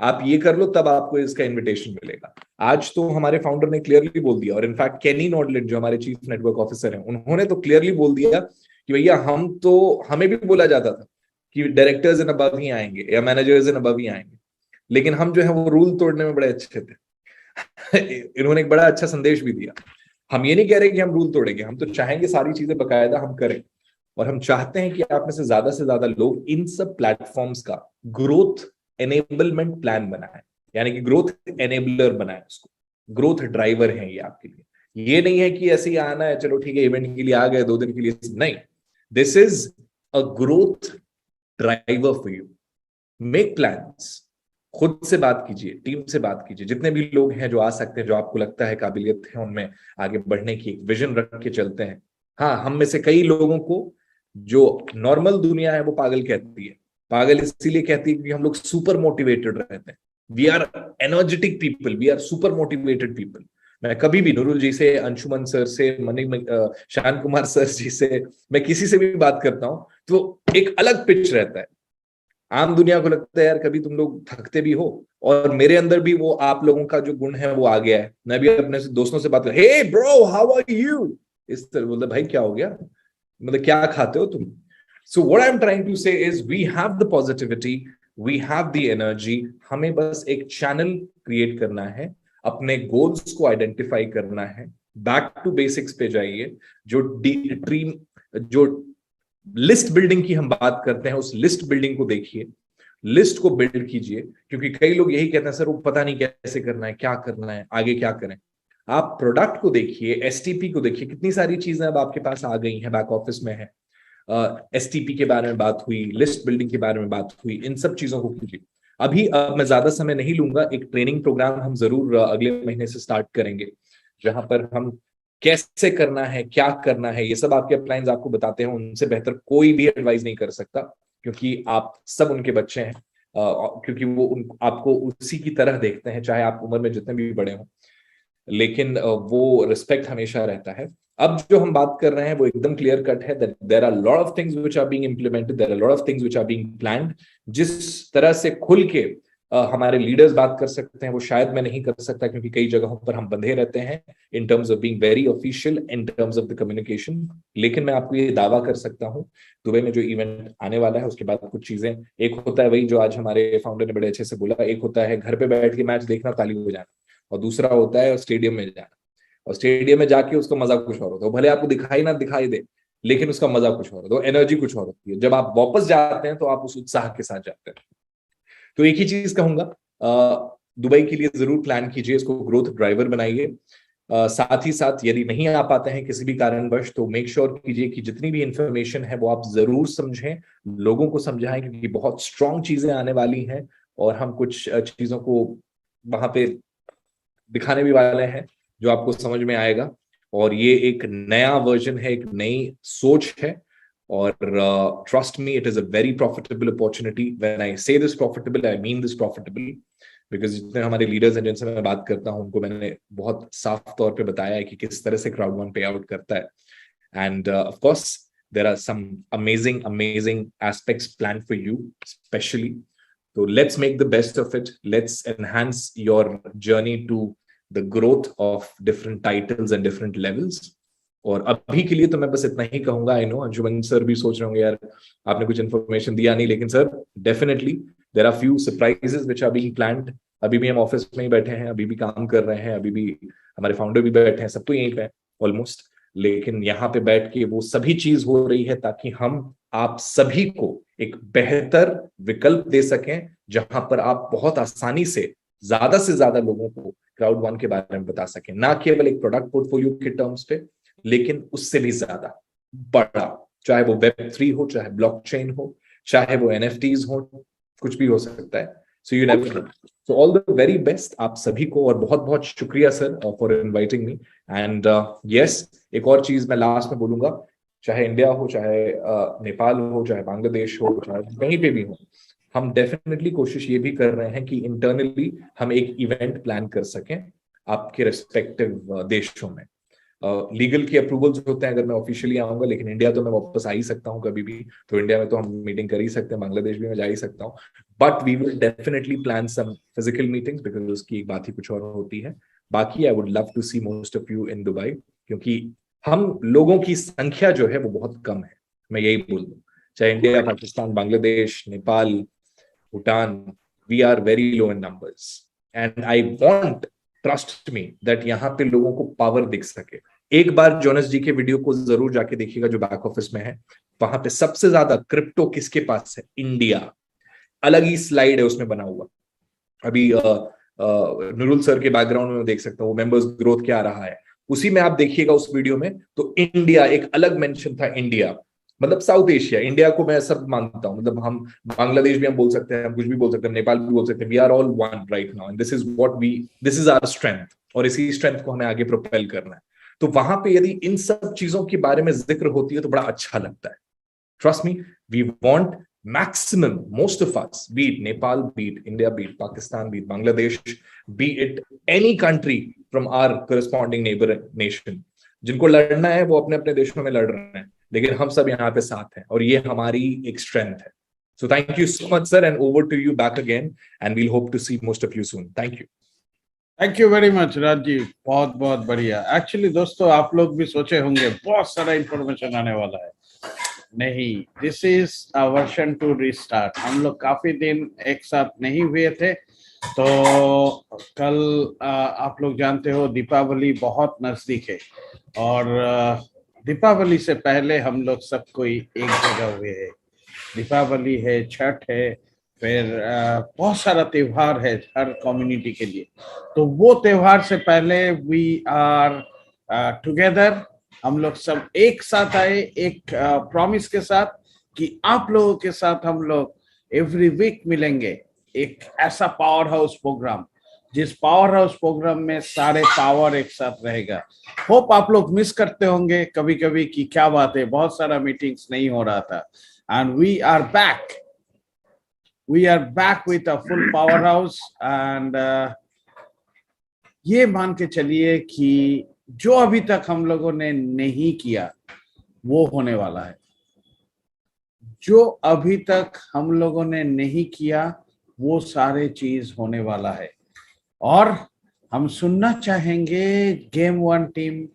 आप ये कर लो तब आपको इसका इन्विटेशन मिलेगा। आज तो हमारे फाउंडर ने क्लियरली बोल दिया, और इनफैक्ट केनी नॉडलिन जो हमारे चीफ नेटवर्क ऑफिसर हैं, उन्होंने तो क्लियरली बोल दिया कि भैया हमें भी बोला जाता था कि डायरेक्टर्स एंड अबव ही आएंगे या मैनेजर्स एंड अबव ही आएंगे, लेकिन हम जो है वो रूल तोड़ने में बड़े अच्छे थे। इन्होंने एक बड़ा अच्छा संदेश भी दिया, हम ये नहीं कह रहे कि हम रूल तोड़ेंगे, हम तो चाहेंगे सारी चीजें बकायदा हम करें, और हम चाहते हैं कि आप में से ज्यादा लोग इन सब प्लेटफॉर्म्स का ग्रोथ एनेबलमेंट प्लान बनाए, यानी कि ग्रोथ एनेबलर बनाए उसको, ग्रोथ ड्राइवर है ये आपके लिए। ये नहीं है कि ऐसे ही आना है, चलो ठीक है इवेंट के लिए आ गए 2 दिन के लिए, नहीं, this is a growth driver for you. Make plans, खुद से बात कीजिए, टीम से बात कीजिए, जितने भी लोग हैं जो आ सकते हैं, जो आपको लगता है काबिलियत है उनमें आगे बढ़ने की, एक विजन रख के चलते हैं। हाँ, हम में से कई लोगों को जो नॉर्मल दुनिया है वो पागल कहती है, पागल इसीलिए कहती है क्योंकि हम लोग सुपर मोटिवेटेड रहते हैं। We are energetic people, we are super motivated people. मैं कभी भी नुरुल जी से, अंशुमन सर से, शान कुमार सर जी से, मैं किसी से भी बात करता हूं तो एक अलग पिच रहता है। आम दुनिया को लगता है यार कभी तुम लोग थकते भी हो, और मेरे अंदर भी वो आप लोगों का जो गुण है वो आ गया है। मैं भी अपने दोस्तों से बात कर, hey bro how are you, इस तरह बोलते, भाई क्या हो गया, मतलब क्या खाते हो तुम। So what I am trying to say is we have the positivity, we have the energy, हमें बस एक चैनल क्रिएट करना है, अपने गोल्स को आइडेंटिफाई करना है, बैक टू बेसिक्स पे जाइए। जो लिस्ट बिल्डिंग की हम बात करते हैं, उस लिस्ट बिल्डिंग को देखिए, लिस्ट को बिल्ड कीजिए, क्योंकि कई लोग यही कहते हैं सर वो पता नहीं कैसे करना है, क्या करना है, आगे क्या करें। आप प्रोडक्ट को देखिए, एसटीपी को देखिए, कितनी सारी चीजें अब आपके पास आ गई हैं, बैक ऑफिस में है। एसटीपी के बारे में बात हुई, लिस्ट बिल्डिंग के बारे में बात हुई, इन सब चीजों को कीजिए। अब मैं ज्यादा समय नहीं लूंगा, एक ट्रेनिंग प्रोग्राम हम जरूर अगले महीने से स्टार्ट करेंगे, जहां पर हम कैसे करना है, क्या करना है, ये सब आपके अपलाइंस आपको बताते हैं। उनसे बेहतर कोई भी एडवाइस नहीं कर सकता, क्योंकि आप सब उनके बच्चे हैं, क्योंकि वो आपको उसी की तरह देखते हैं, चाहे आप उम्र में जितने भी बड़े हों, लेकिन वो रिस्पेक्ट हमेशा रहता है। अब जो हम बात कर रहे हैं वो एकदम क्लियर कट है, that there are lot of things which are being implemented, there are lot of things which are being planned. जिस तरह से खुल के हमारे लीडर्स बात कर सकते हैं वो शायद मैं नहीं कर सकता, क्योंकि कई जगहों पर हम बंधे रहते हैं in terms of being very official, in terms of the communication. लेकिन मैं आपको ये दावा कर सकता हूँ, दुबई में जो इवेंट आने वाला है उसके बाद कुछ चीजें, एक होता है वही जो आज हमारे फाउंडर ने बड़े अच्छे से बोला, एक होता है घर पे बैठ के मैच देखना, ताली बजाना, और दूसरा होता है स्टेडियम में जाना, और स्टेडियम में जाके उसका मजा कुछ और होता है, भले आपको दिखाई ना दिखाई दे, लेकिन उसका मजा कुछ और होता है, एनर्जी कुछ और होती है। जब आप वापस जाते हैं तो आप उस उत्साह के साथ जाते हैं। तो एक ही चीज कहूंगा, दुबई के लिए जरूर प्लान कीजिए, इसको ग्रोथ ड्राइवर बनाइए। साथ ही साथ यदि नहीं आ पाते हैं किसी भी कारणवश, तो मेक श्योर कीजिए कि जितनी भी इंफॉर्मेशन है वो आप जरूर समझें, लोगों को समझाएं, क्योंकि बहुत स्ट्रांग चीजें आने वाली हैं और हम कुछ चीजों को वहां पे दिखाने भी वाले हैं जो आपको समझ में आएगा। और ये एक नया वर्जन है, एक नई सोच है। और trust me, it is a very profitable opportunity. When I say this profitable, I mean this profitable, because जितने हमारे लीडर्स हैं जिनसे मैं बात करता हूं, उनको मैंने बहुत साफ तौर पे बताया है कि किस तरह से क्राउड वन पे आउट करता है। And of course there are some amazing aspects plan for you specially. So let's make the best of it. Let's enhance your journey to the growth of different titles and different levels. और अभी के लिए तो मैं बस इतना ही कहूंगा। I know Anshuman sir भी सोच रहे होंगे यार आपने कुछ इन्फॉर्मेशन दिया नहीं, लेकिन sir definitely there are few surprises which are being planned. अभी भी हम ऑफिस में ही बैठे हैं, अभी भी काम कर रहे हैं, अभी भी हमारे फाउंडर भी बैठे हैं, सब तो यहीं पे है ऑलमोस्ट। लेकिन यहाँ पे बैठ के वो सभी चीज हो रही है ताकि हम आप सभी को एक बेहतर विकल्प दे सकें, जहां पर आप बहुत आसानी से ज्यादा लोगों को क्राउड वन के बारे में बता सकें, ना केवल एक प्रोडक्ट पोर्टफोलियो के टर्म्स पे, लेकिन उससे भी ज्यादा बड़ा, चाहे वो Web3 हो, चाहे ब्लॉकचेन हो, चाहे वो NFTs हो, कुछ भी हो सकता है। So you never know. So all the very best आप सभी को, और बहुत बहुत शुक्रिया sir for inviting me. And yes, एक और चीज मैं लास्ट में बोलूंगा, चाहे इंडिया हो, चाहे नेपाल हो, चाहे बांग्लादेश हो, चाहे कहीं पे भी हो, हम डेफिनेटली कोशिश ये भी कर रहे हैं कि इंटरनली हम एक इवेंट प्लान कर सकें आपके रिस्पेक्टिव देशों में। लीगल के अप्रूवल्स होते हैं अगर मैं ऑफिशियली आऊंगा, लेकिन इंडिया तो मैं वापस आ ही सकता हूं कभी भी, तो इंडिया में तो हम मीटिंग कर ही सकते हैं, बांग्लादेश भी मैं जा ही सकता हूं। But we will definitely plan some physical meetings, because उसकी एक बात ही कुछ और होती है। बाकी I would love to see most of you in Dubai, क्योंकि हम लोगों की संख्या जो है वो बहुत कम है, मैं यही बोल दूं। चाहे India, Pakistan, Bangladesh, Nepal, Bhutan, we are very low in numbers. And I want, trust me, that यहाँ पे लोगों को पावर दिख सके। एक बार जोनस जी के वीडियो को जरूर जाके देखिएगा जो बैक ऑफिस में है, वहां पे सबसे ज्यादा क्रिप्टो किसके पास है? इंडिया। अलग ही स्लाइड है उसमें बना हुआ। अभी नुरुल सर के बैकग्राउंड में देख सकता हूँ मेंबर्स ग्रोथ क्या रहा है, उसी में आप देखिएगा उस वीडियो में, तो इंडिया एक अलग मेंशन था। इंडिया मतलब साउथ एशिया, इंडिया को मैं सब मानता हूं, मतलब हम बांग्लादेश भी हम बोल सकते हैं, हम कुछ भी बोल सकते हैं, नेपाल भी बोल सकते हैं, we are all one right now, and this is our strength, और इसी स्ट्रेंथ को हमें आगे प्रोपेल करना है। तो वहां पे यदि इन सब चीजों के बारे में जिक्र होती है तो बड़ा अच्छा लगता है। Trust me, we want maximum, most of us, be it Nepal, be it India, be it Pakistan, be it Bangladesh, be it any country from our corresponding neighbor nation, जिनको लड़ना है वो अपने अपने देशों में लड़ रहे हैं, लेकिन हम सब यहाँ पे साथ हैं, और ये हमारी एक स्ट्रेंथ है। So thank you so much, sir, and over to you back again, and we'll hope to see most of you soon. Thank you. Thank you very much Rajiv, बहुत बहुत बढ़िया। एक्चुअली दोस्तों, आप लोग भी सोचे होंगे बहुत सारा इंफॉर्मेशन आने वाला है। नहीं, this is a version 2 restart. हम लोग काफी दिन एक साथ नहीं हुए थे, तो कल आप लोग जानते हो दीपावली बहुत नजदीक है, और दीपावली से पहले हम लोग सब कोई एक जगह हुए हैं। दीपावली है, छठ है, फिर बहुत सारा त्योहार है हर कम्युनिटी के लिए। तो वो त्योहार से पहले वी आर टुगेदर, हम लोग सब एक साथ आए एक प्रॉमिस के साथ कि आप लोगों के साथ हम लोग एवरी वीक मिलेंगे। एक ऐसा पावर हाउस प्रोग्राम, जिस पावर हाउस प्रोग्राम में सारे पावर एक साथ रहेगा। होप आप लोग मिस करते होंगे कभी कभी कि क्या बात है, बहुत सारा मीटिंग्स नहीं हो रहा था, and we are back with a full powerhouse. एंड ये मान के चलिए कि जो अभी तक हम लोगों ने नहीं किया वो होने वाला है। जो अभी तक हम लोगों ने नहीं किया वो सारे चीज होने वाला है। और हम सुनना चाहेंगे गेम वन टीम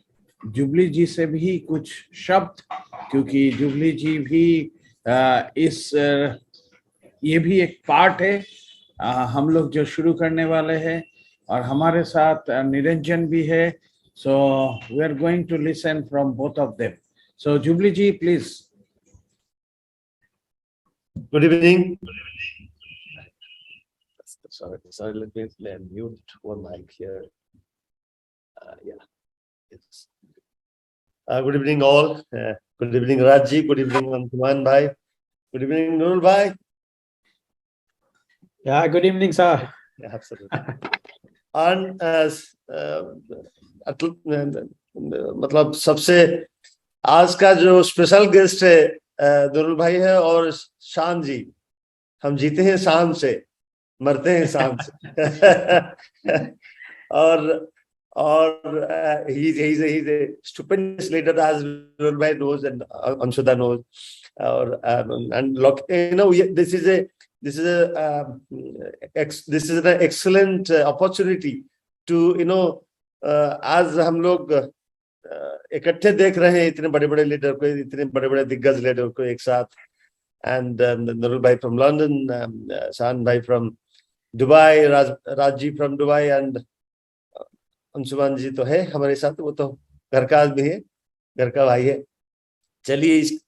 जुबली जी से भी कुछ शब्द, क्योंकि जुबली जी भी ये भी एक पार्ट है हम लोग जो शुरू करने वाले हैं, और हमारे साथ निरंजन भी है। So we are going to listen from both of them. So Jubilee ji, please. Good evening. Sorry, let me mute one mic here. Yeah. Yes. Good evening, all. Good evening, Rajji. Good evening, Anshuman bhai. Good evening, Nurul bhai. Yeah, good evening, sir. Yeah, absolutely. And मतलब सबसे आज का जो special guest है नूरुल भाई है और शान जी. हम जीते हैं शान से, मरते हैं शान से. और he's a stupendous leader, as Nurul bhai knows and Anshuda knows. Or and look, you know, this is an excellent opportunity to, you know, आज हम लोग इकट्ठे देख रहे हैं इतने बड़े-बड़े लीडर को, इतने बड़े-बड़े दिग्गज लीडर को एक साथ. And Nurul bhai from London, Shan bhai from Dubai, Rajji from Dubai, and Anshuman जी तो है हमारे साथ. वो तो घर का आदमी है, घर का भाई है. चलिए,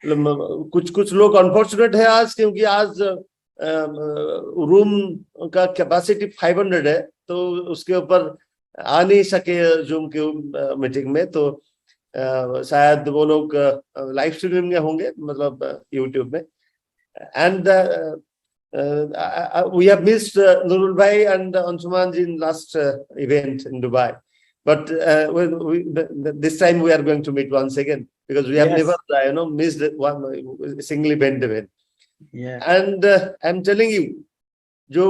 कुछ लोग अनफॉर्चुनेट है आज, क्योंकि आज रूम का कैपेसिटी 500 है, तो उसके ऊपर आ नहीं सके जूम के मीटिंग में. तो शायद वो लोग लाइव स्ट्रीमिंग में होंगे, मतलब यूट्यूब में. And we have missed Nurul bhai and Anshuman ji in last event in Dubai, but this time we are going to meet once again, because we have never missed one single event. Yeah. And I'm telling you, जो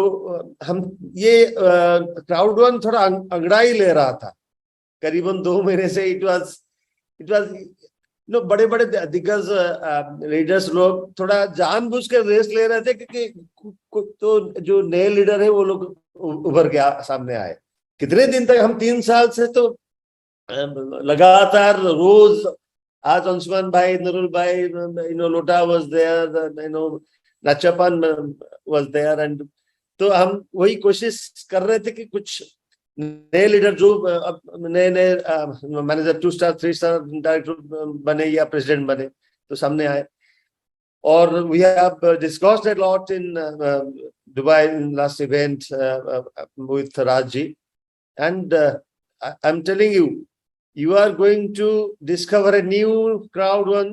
हम ये crowd one थोड़ा अंगड़ा ही ले रहा था करीबन 2 महीने से. इट वाज बड़े बड़े दिग्गज लीडर्स लोग थोड़ा जानबूझ कर रेस ले रहे थे, क्योंकि तो जो नए लीडर है वो लोग उभर के सामने आए. कितने दिन तक, हम 3 साल से तो लगातार रोज, आज अंशुमान भाई, नूरुल भाई, लोटा वाज देयर, नाचापान वाज देयर, एंड तो हम वही कोशिश कर रहे थे कि कुछ नए लीडर जो नए मैनेजर 2 स्टार 3 स्टार डायरेक्टर बने या प्रेसिडेंट बने, तो सामने आए. और we have discussed a lot in Dubai in last event with Raj ji. And I am telling you, you are going to discover a new crowd one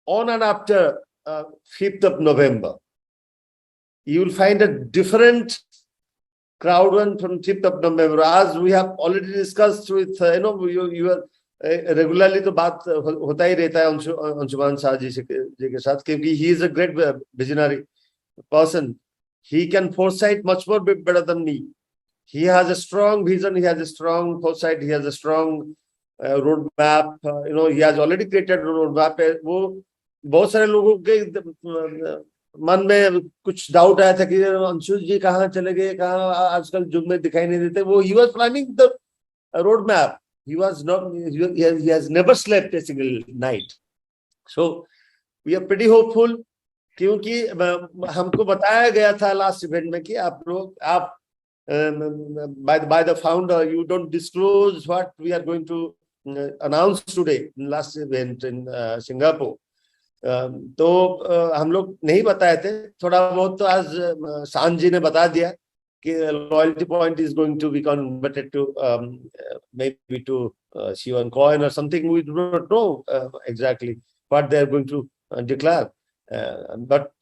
on and after 5th of November. You will find a different crowd one from 5th of November, as we have already discussed with you are regularly. तो बात होता ही रहता है अंशुमान शाह जी के साथ, क्योंकि he is a great visionary person. He can foresight much more better than me. He has a strong vision, he has a strong foresight, he has a strong road map. He has already created a road map. वो बहुत सारे लोगों के मन में कुछ doubt आया था कि अंशु जी कहाँ चले गए, कहाँ आजकल जुग में दिखाई नहीं देते. वो he was planning the road map. He has never slept a single night. So we are pretty hopeful, क्योंकि हमको बताया गया था लास्ट इवेंट में कि आप by the founder, you don't disclose what we are going to announce today in last event in Singapore. तो हम लोग नहीं बताए थे. थोड़ा बहुत तो आज शान जी ने बता दिया कि loyalty point is going to be converted to maybe to Siwan coin or something. We do not know exactly what they are going to declare. But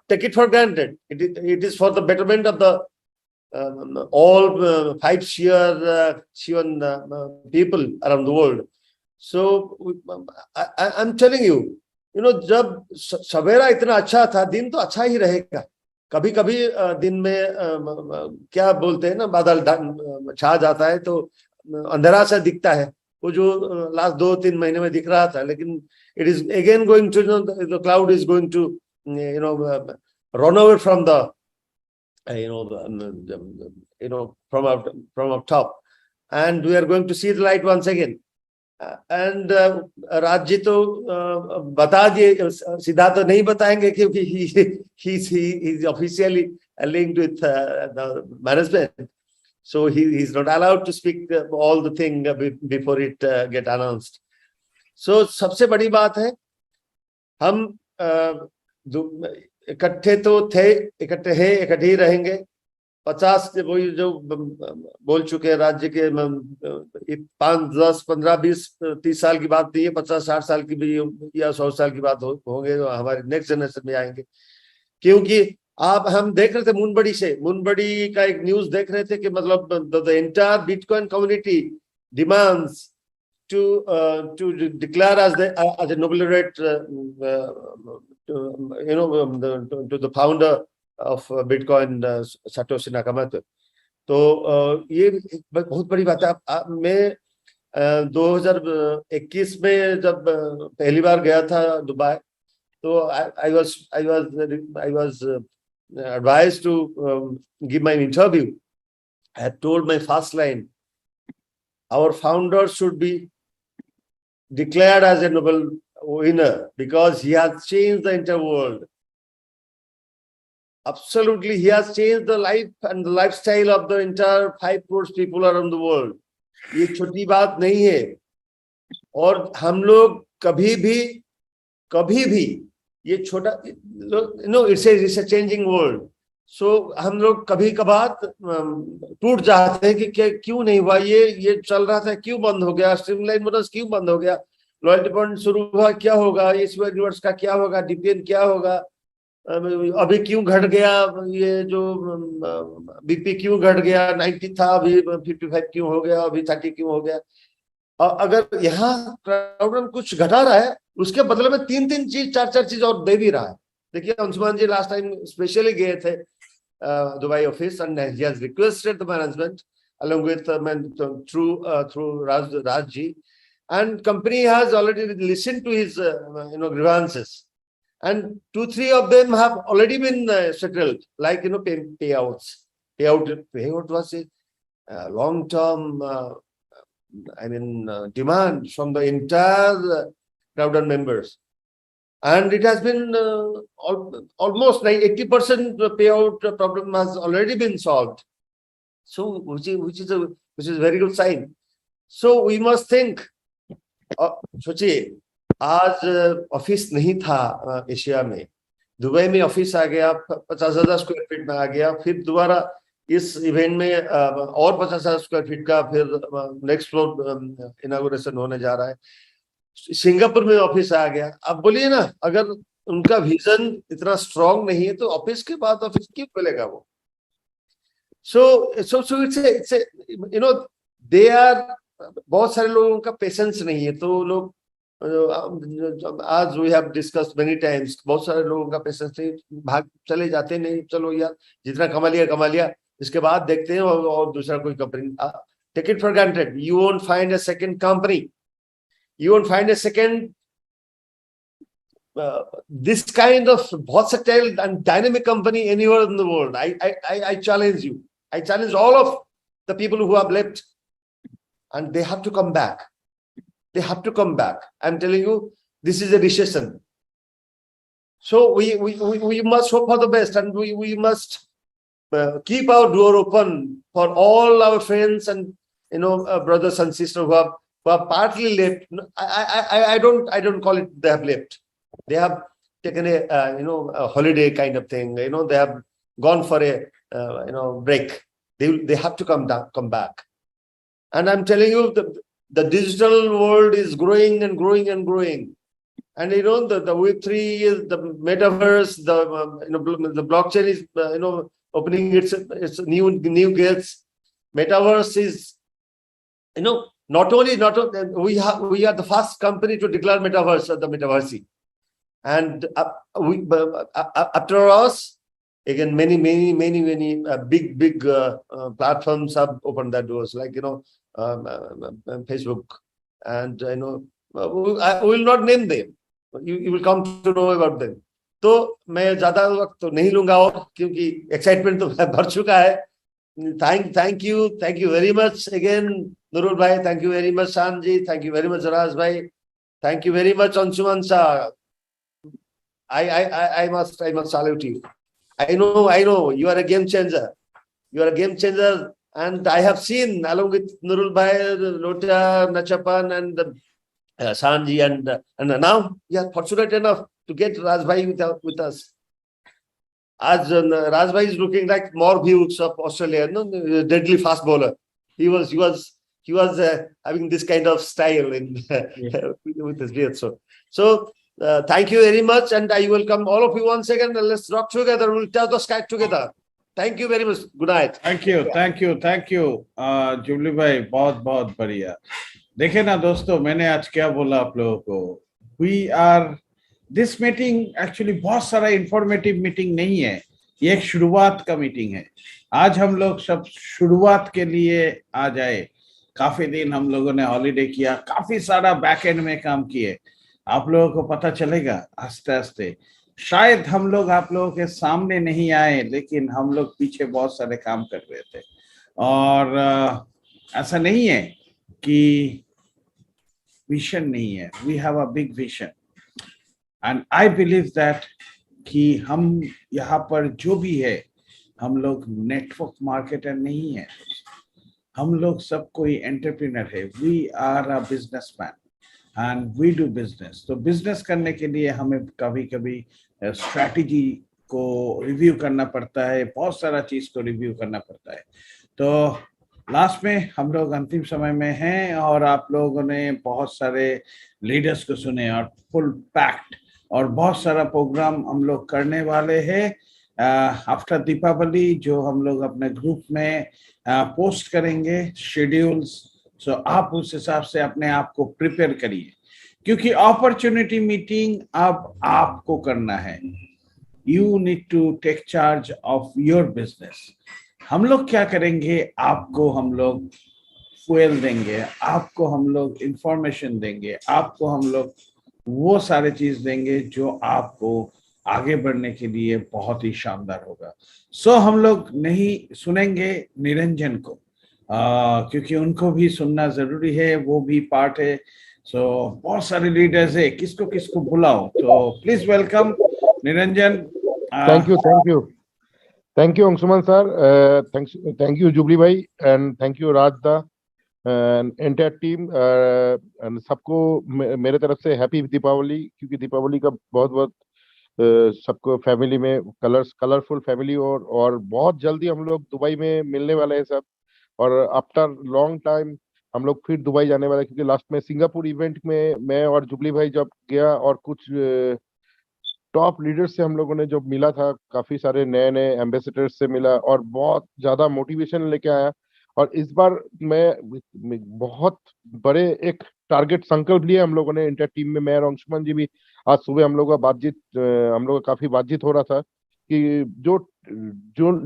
take it for granted. It is for the betterment of the all 5 Siwan people around the world. So I'm telling you, जब सवेरा इतना अच्छा था, दिन तो अच्छा ही रहेगा. कभी कभी दिन में क्या बोलते हैं ना, बादल छा जाता है तो अंधेरा सा दिखता है. वो जो लास्ट 2-3 महीने में दिख रहा था, लेकिन it is again going to, the cloud is going to run away from the from up top, and we are going to see the light once again. And Raj ji तो बता दिए, सीधा तो नहीं बताएंगे क्योंकि he is officially linked with the management. So he's not allowed to speak all the thing before it get announced. So सबसे बड़ी बात है, हम इकट्ठे तो थे, इकट्ठे हैं, इकट्ठे ही रहेंगे। 50 वही जो बोल चुके हैं राज्य के 5, 10, 15, 20, 30 साल की बात नहीं है, 50, 60 साल की भी या 100 साल की बात होंगे, तो हमारे नेक्स्ट जनरेशन में आएंगे। क्योंकि आप हम देख रहे थे मुनबड़ी का एक न्यूज देख रहे थे कि मतलब the entire bitcoin community demands to declare as a Nobel laureate, to the founder of Bitcoin, Satoshi Nakamoto. तो ये बहुत बड़ी बात है। मैं 2021 में जब पहली बार गया था दुबई, तो I was advised to give my interview. I had told my first line, our founder should be declared as a Nobel winner because he has changed the entire world. Absolutely, he has changed the life and the lifestyle of the entire 5 crore people around the world. ये छोटी बात नहीं है, और हम लोग कभी भी ये छोटा, it's a changing world. So हम लोग कभी कभार टूट जाते हैं कि क्यों नहीं हुआ, ये चल रहा था क्यों बंद हो गया, स्ट्रीमलाइन बोनस क्यों बंद हो गया, लॉयल्टी पॉइंट शुरू हुआ क्या होगा, इस यूनिवर्स का क्या होगा, डीपीएन क्या होगा, अभी क्यों घट गया, ये जो बीपी क्यों घट गया, 90 था अभी 55 क्यों हो गया, अभी 30 क्यों हो गया। अगर यहाँ क्राउड कुछ घटा रहा है, उसके बदले में 3 चीज 4 चीज और दे भी रहा है। देखिए अंशुमान जी लास्ट टाइम स्पेशली गए थे Dubai office, and he has requested the management along with through Rajji, and company has already listened to his grievances, and 2-3 of them have already been settled, like payout was a long term demand from the entire crowd members. And it has been almost like 80% payout problem has already been solved. So, which is a very good sign. So we must think. सोचिए, आज office नहीं था Asia में, Dubai में office आ गया, 50,000 square feet में आ गया, फिर दोबारा इस इवेंट में और 50,000 स्क्वायर फीट का फिर नेक्स्ट फ्लोर इनॉग्रेशन होने जा रहा है। सिंगापुर में ऑफिस आ गया। अब बोलिए ना, अगर उनका विजन इतना स्ट्रांग नहीं है तो ऑफिस के बाद ऑफिस क्यों खोलेगा वो? सो इट्स दे आर, बहुत सारे लोगों का पेशेंस नहीं है, तो लोग आज we have discussed many times, बहुत सारे लोगों का पेशेंस नहीं, भाग चले जाते, नहीं चलो यार जितना कमा लिया, इसके बाद देखते हैं और दूसरा कोई company, take it for granted, you won't find a second company, you won't find a second this kind of versatile and dynamic company anywhere in the world. I challenge you. I challenge all of the people who have left, and they have to come back. They have to come back. I'm telling you, this is a recession. So we must hope for the best, and we must keep our door open for all our friends and brothers and sisters who have partly left. I don't call it they have left. They have taken a holiday kind of thing. They have gone for a break. They have to come back. And I'm telling you, the digital world is growing and growing and growing. And the Web3 is the metaverse. The blockchain is opening its new gates. Metaverse is not only we are the first company to declare metaverse the Metaverse, and after us again many big platforms have opened their doors, like Facebook, and I will not name them. You will come to know about them. तो मैं ज्यादा वक्त तो नहीं लूंगा, और क्योंकि excitement तो भर चुका है। Thank you very much again, Nurul bhai. Thank you very much, Shanji. Thank you very much, Raj bhai. Thank you very much, Anshuman sir. I must salute you. I know you are a game changer. You are a game changer And I have seen, along with Nurul Bhai, Lota, Nachapan, and Sanji, and now we are fortunate enough to get Raj Bhai with us. As Raj Bhai is looking like more views of Australia, no? Deadly fast bowler. He was having this kind of style in with his beard. So thank you very much, and I welcome all of you once again. Let's rock together. We'll touch the sky together. Thank you very much. Good night. Thank you jubilee भाई, बहुत बहुत बढ़िया। देखे ना दोस्तों, मैंने आज क्या बोला आप लोगों को, we are this meeting actually बहुत सारा इंफॉर्मेटिव मीटिंग नहीं है, ये एक शुरुआत का मीटिंग है। आज हम लोग सब शुरुआत के लिए आ जाए। काफी दिन हम लोगों ने हॉलीडे किया, काफी सारा बैक एंड में काम किए। आप लोगों को पता चलेगा आस्ते आस्ते, शायद हम लोग आप लोगों के सामने नहीं आए, लेकिन हम लोग पीछे बहुत सारे काम कर रहे थे। और ऐसा नहीं है कि विजन नहीं है, we have a big vision, and I believe that कि हम यहाँ पर जो भी है, हम लोग नेटवर्क मार्केटर नहीं है, हम लोग सब कोई एंटरप्रेन्योर है। We are a businessman and we do business. तो बिजनेस करने के लिए हमें कभी कभी स्ट्रैटेजी को रिव्यू करना पड़ता है, बहुत सारा चीज को रिव्यू करना पड़ता है। तो लास्ट में हम लोग अंतिम समय में हैं, और आप लोगों ने बहुत सारे लीडर्स को सुने और फुल पैक्ड, और बहुत सारा प्रोग्राम हम लोग करने वाले हैं आफ्टर दीपावली, जो हम लोग अपने ग्रुप में पोस्ट करेंगे शेड्यूल्स। सो आप उस हिसाब से अपने आप को प्रिपेयर करिए, क्योंकि अपॉर्चुनिटी मीटिंग अब आपको करना है। You need to take charge of your business. हम लोग क्या करेंगे, आपको हम लोग फ्यूल देंगे, आपको हम लोग इंफॉर्मेशन देंगे, आपको हम लोग वो सारे चीज देंगे जो आपको आगे बढ़ने के लिए बहुत ही शानदार होगा। सो हम लोग नहीं सुनेंगे निरंजन को, क्योंकि उनको भी सुनना जरूरी है, वो भी पार्ट है। सो बहुत सारे लीडर्स है, किसको किसको बुलाओ, तो please welcome Niranjan. Thank you, Anshuman sir. Thank you, Jubli bhai, and thank you, Raj da, and entire team. And सबको मेरे तरफ से हैप्पी दीपावली, क्योंकि दीपावली का बहुत बहुत सबको फैमिली में कलरफुल फैमिली, और बहुत जल्दी हम लोग दुबई में मिलने वाले हैं सब। और आफ्टर लॉन्ग टाइम हम लोग फिर दुबई जाने वाले हैं, क्योंकि लास्ट में सिंगापुर इवेंट में मैं और जुबली भाई जब गया, और कुछ टॉप लीडर्स से हम लोगों ने जो मिला था, काफी सारे नए नए एम्बेसडर्स से मिला, और बहुत ज्यादा मोटिवेशन लेके आया। और इस बार मैं बहुत बड़े एक टारगेट संकल्प लिए हम लोगों ने इंटर टीम में। मैं और अंशुमन जी भी आज सुबह हम लोग का काफी बातचीत हो रहा था कि जो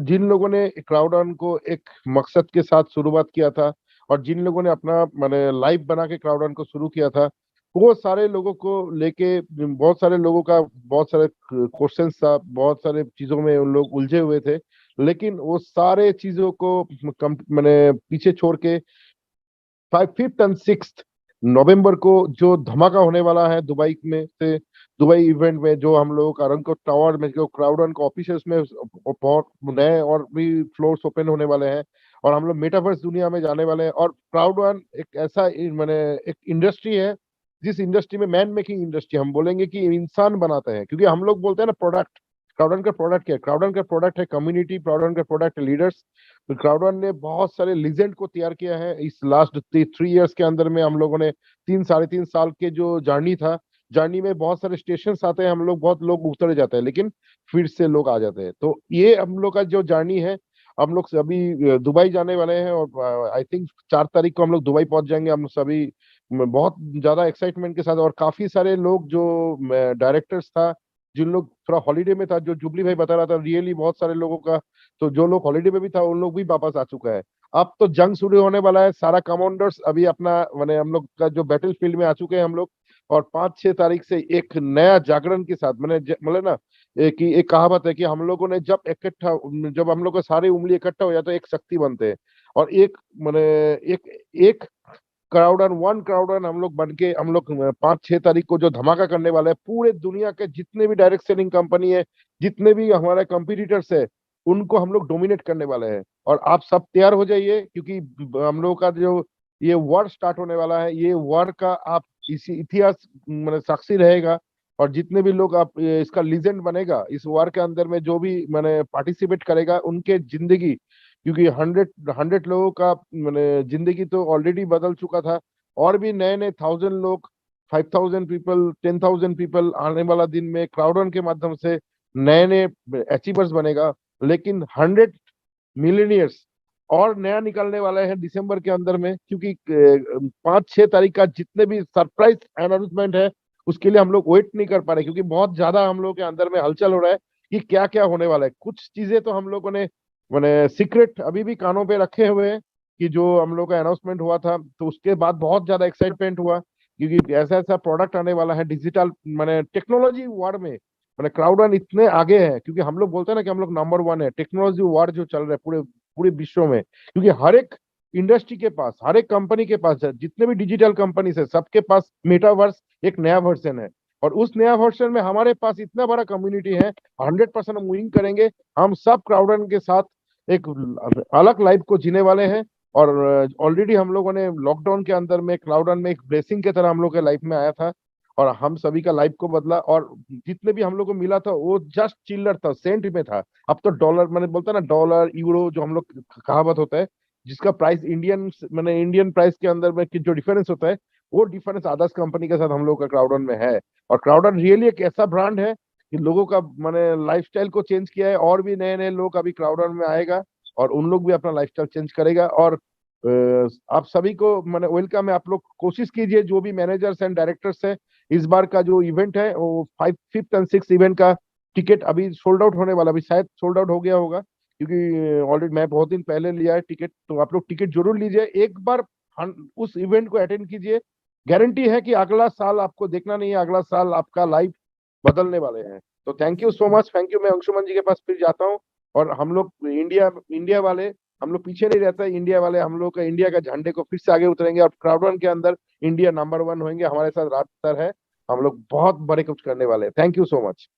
जिन लोगों ने क्राउड को एक मकसद के साथ शुरुआत किया था, और जिन लोगों ने अपना माने लाइफ बना के क्राउड को शुरू किया था, वो सारे लोगों को लेके बहुत सारे लोगों का बहुत सारे क्वेश्चंस था, बहुत सारे चीजों में उन लोग उलझे हुए थे। लेकिन वो सारे चीजों को मैंने पीछे छोड़ के 5th and 6th नवंबर को जो धमाका होने वाला है दुबई इवेंट में, जो हम लोगों का अरंको टावर में जो क्राउड का ऑफिस है, उसमें बहुत नए और भी फ्लोर्स ओपन होने वाले हैं, और हम लोग मेटावर्स दुनिया में जाने वाले हैं। और क्राउड एक ऐसा एक इंडस्ट्री है, जिस इंडस्ट्री में मैन मेकिंग इंडस्ट्री हम बोलेंगे कि इंसान बनाते हैं, क्योंकि हम लोग बोलते हैं ना प्रोडक्ट। क्राउड का प्रोडक्ट क्या है? क्राउड का प्रोडक्ट है कम्युनिटी, क्राउड का प्रोडक्ट है लीडर्स। तो क्राउड ने बहुत सारे लीजेंड को तैयार किया है इस लास्ट 3 इयर्स के अंदर में। हम लोगों ने 3-3.5 साल के जो जर्नी में बहुत सारे स्टेशन आते हैं, बहुत लोग उतर जाते हैं, लेकिन फिर से लोग आ जाते हैं। तो ये हम लोग का जो जर्नी है, हम लोग अभी दुबई जाने वाले हैं, और आई थिंक 4 तारीख को हम लोग दुबई पहुंच जाएंगे। हम सभी बहुत ज्यादा एक्साइटमेंट के साथ, और काफी सारे लोग जो डायरेक्टर्स था, जिन लोग थोड़ा हॉलीडे में था, जो जुबली भाई बता रहा था, रियली बहुत सारे लोगों का, तो जो लोग हॉलीडे में भी था उन लोग भी वापस आ चुका है। अब तो जंग शुरू होने वाला है। सारा कमांडर्स अभी अपना माने हम लोग का जो बैटल फील्ड में आ चुके हैं हम लोग, और 5-6 तारीख से एक नया जागरण के साथ, मतलब ना कि एक कहावत है कि हम लोगों ने जब हम लोग का सारे उंगली इकट्ठा हो जाते हैं, एक शक्ति बनते हैं। और एक वन क्राउड हम लोग बन के, हम लोग 5-6 तारीख को जो धमाका करने वाला है, पूरे दुनिया के जितने भी डायरेक्ट सेलिंग कंपनी है, जितने भी हमारे कंपटीटर्स है, उनको हम लोग डोमिनेट करने वाले हैं। और आप सब तैयार हो जाइए, क्योंकि हम लोगों का जो ये वॉर स्टार्ट होने वाला है, ये वॉर का आप इसी इतिहास मतलब साक्षी रहेगा। और जितने भी लोग आप इसका लीजेंड बनेगा इस वॉर के अंदर में, जो भी मैंने पार्टिसिपेट करेगा उनके जिंदगी, क्योंकि 100 लोगों का मैंने जिंदगी तो ऑलरेडी बदल चुका था, और भी नए नए 1000 लोग, 5000 पीपल, 10,000 पीपल आने वाला दिन में क्राउड रन के माध्यम से नए नए अचीवर्स बनेगा। लेकिन 100 मिलियनियर्स और नया निकलने वाला है दिसंबर के अंदर में, क्योंकि 5-6 तारीख का जितने भी सरप्राइज अनाउंसमेंट है उसके लिए हम लोग वेट नहीं कर पा रहे, क्योंकि बहुत ज्यादा हम लोग के अंदर में हलचल हो रहा है कि क्या क्या होने वाला है। कुछ चीजें तो हम लोगों ने मैंने सीक्रेट अभी भी कानों पे रखे हुए हैं, कि जो हम लोग का अनाउंसमेंट हुआ था तो उसके बाद बहुत ज्यादा एक्साइटमेंट हुआ, क्योंकि ऐसा ऐसा प्रोडक्ट आने वाला है डिजिटल मैंने टेक्नोलॉजी वर्ल्ड में। मैंने क्राउड रन इतने आगे है, क्योंकि हम लोग बोलते हैं ना कि हम लोग नंबर 1 है टेक्नोलॉजी वर्ल्ड जो चल रहा है पूरे पूरे विश्व में, क्योंकि हर एक इंडस्ट्री के पास, हर एक कंपनी के पास, जितने भी डिजिटल कंपनीज है सबके पास मेटावर्स एक नया वर्जन है। और उस नया वर्जन में हमारे पास इतना बड़ा कम्युनिटी है, 100% हम विन करेंगे। हम सब क्राउड रन के साथ एक अलग लाइफ को जीने वाले हैं। और ऑलरेडी हम लोगों ने लॉकडाउन के अंदर में क्राउड रन में एक ब्लेसिंग की तरह हम लोग के लाइफ में आया था, और हम सभी का लाइफ को बदला। और जितने भी हम लोग को मिला था वो जस्ट चिल्लर था, सेंट में था। अब तो डॉलर मैंने बोलता ना, डॉलर यूरो जो हम लोग कहावत होता है, जिसका प्राइस इंडियन मैंने इंडियन प्राइस के अंदर में जो डिफरेंस होता है, वो डिफरेंस अदर्स कंपनी के साथ हम लोग का क्राउड रन में है। और क्राउड रन रियली एक ऐसा ब्रांड है कि लोगों का मैंने लाइफस्टाइल को चेंज किया है, और भी नए नए लोग अभी क्राउड रन में आएगा और उन लोग भी अपना लाइफस्टाइल चेंज करेगा। और आप सभी को मैंने वेलकम है। आप लोग कोशिश कीजिए, जो भी मैनेजर्स एंड डायरेक्टर्स है, इस बार का जो इवेंट है वो 5th and 6th इवेंट का टिकट अभी सोल्ड आउट होने वाला, अभी शायद सोल्ड आउट हो गया होगा, क्योंकि ऑलरेडी मैं बहुत दिन पहले लिया है टिकट। तो आप लोग टिकट जरूर लीजिए, एक बार उस इवेंट को अटेंड कीजिए। गारंटी है कि अगला साल आपको देखना नहीं है, अगला साल आपका लाइफ बदलने वाले हैं। तो thank you so much, thank you. मैं अंशुमन जी के पास फिर जाता हूँ। और हम लोग इंडिया वाले हम लोग पीछे नहीं रहते, इंडिया वाले हम लोग का इंडिया का झंडे को फिर से आगे उतरेंगे, और क्राउड रन के अंदर इंडिया नंबर 1 होंगे। हमारे साथ राज सर है, हम लोग बहुत बड़े कुछ करने वाले हैं। Thank you so much.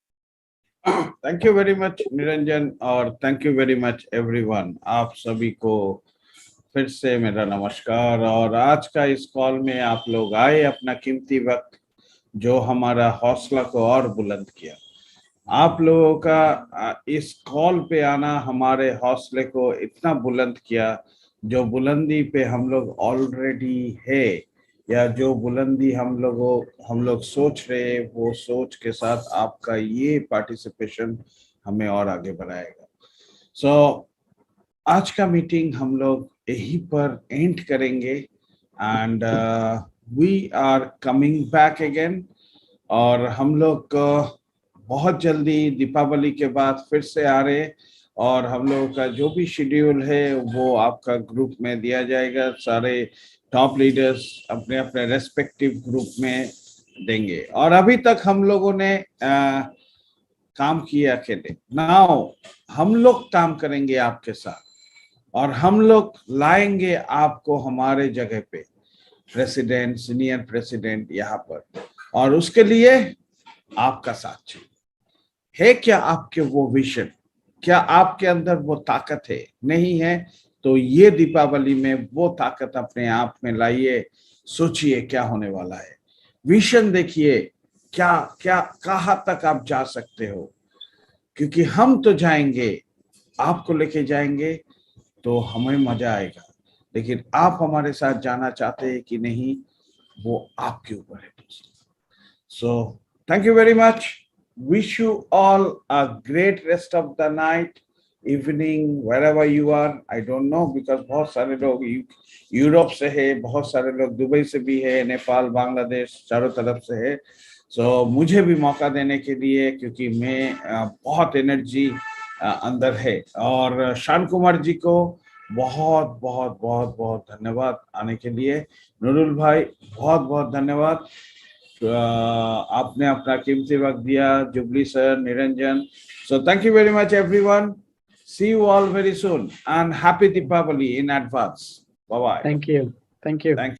Thank you very much Niranjan, और thank you very much everyone. आप सभी को फिर से मेरा नमस्कार। और आज का इस कॉल में आप लोग आए, अपना कीमती वक्त जो हमारा हौसला को और बुलंद किया। आप लोगों का इस कॉल पे आना हमारे हौसले को इतना बुलंद किया, जो बुलंदी पे हम लोग ऑलरेडी है, या जो बुलंदी हम लोग सोच रहे, वो सोच के साथ आपका ये पार्टिसिपेशन हमें और आगे बढ़ाएगा। सो आज का मीटिंग हम लोग यहीं पर एंड करेंगे, and we are coming back again. और हम लोग बहुत जल्दी दीपावली के बाद फिर से आ रहे, और हम लोगों का जो भी शेड्यूल है वो आपका ग्रुप में दिया जाएगा। सारे टॉप लीडर्स अपने अपने रेस्पेक्टिव ग्रुप में देंगे। और अभी तक हम लोगों ने काम किया अकेले, नाउ हम लोग काम करेंगे आपके साथ, और हम लोग लाएंगे आपको हमारे जगह पे, प्रेसिडेंट, सीनियर प्रेसिडेंट यहाँ पर। और उसके लिए आपका साथ चाहिए। है क्या आपके वो विजन? क्या आपके अंदर वो ताकत है? नहीं है तो ये दीपावली में वो ताकत अपने आप में लाइए। सोचिए क्या होने वाला है, विजन देखिए, क्या क्या कहाँ तक आप जा सकते हो, क्योंकि हम तो जाएंगे, आपको लेके जाएंगे तो हमें मजा आएगा। लेकिन आप हमारे साथ जाना चाहते हैं कि नहीं, वो आपके ऊपर है। So thank you very much. Wish you all a great rest of the night, evening, wherever you are. I don't know, because बहुत सारे लोग यूरोप से है, बहुत सारे लोग दुबई से भी है, नेपाल, बांग्लादेश, चारों तरफ से है। So मुझे भी मौका देने के लिए, क्योंकि मैं बहुत एनर्जी अंदर है। और शान कुमार जी को बहुत बहुत बहुत बहुत धन्यवाद आने के लिए। नूरुल भाई बहुत बहुत धन्यवाद, आपने अपना कीमती वक्त दिया। Jubilee sir, Niranjan, so thank you very much everyone. See you all very soon, and happy Deepavali in advance. Bye bye. Thank you. Thank you. Thank you.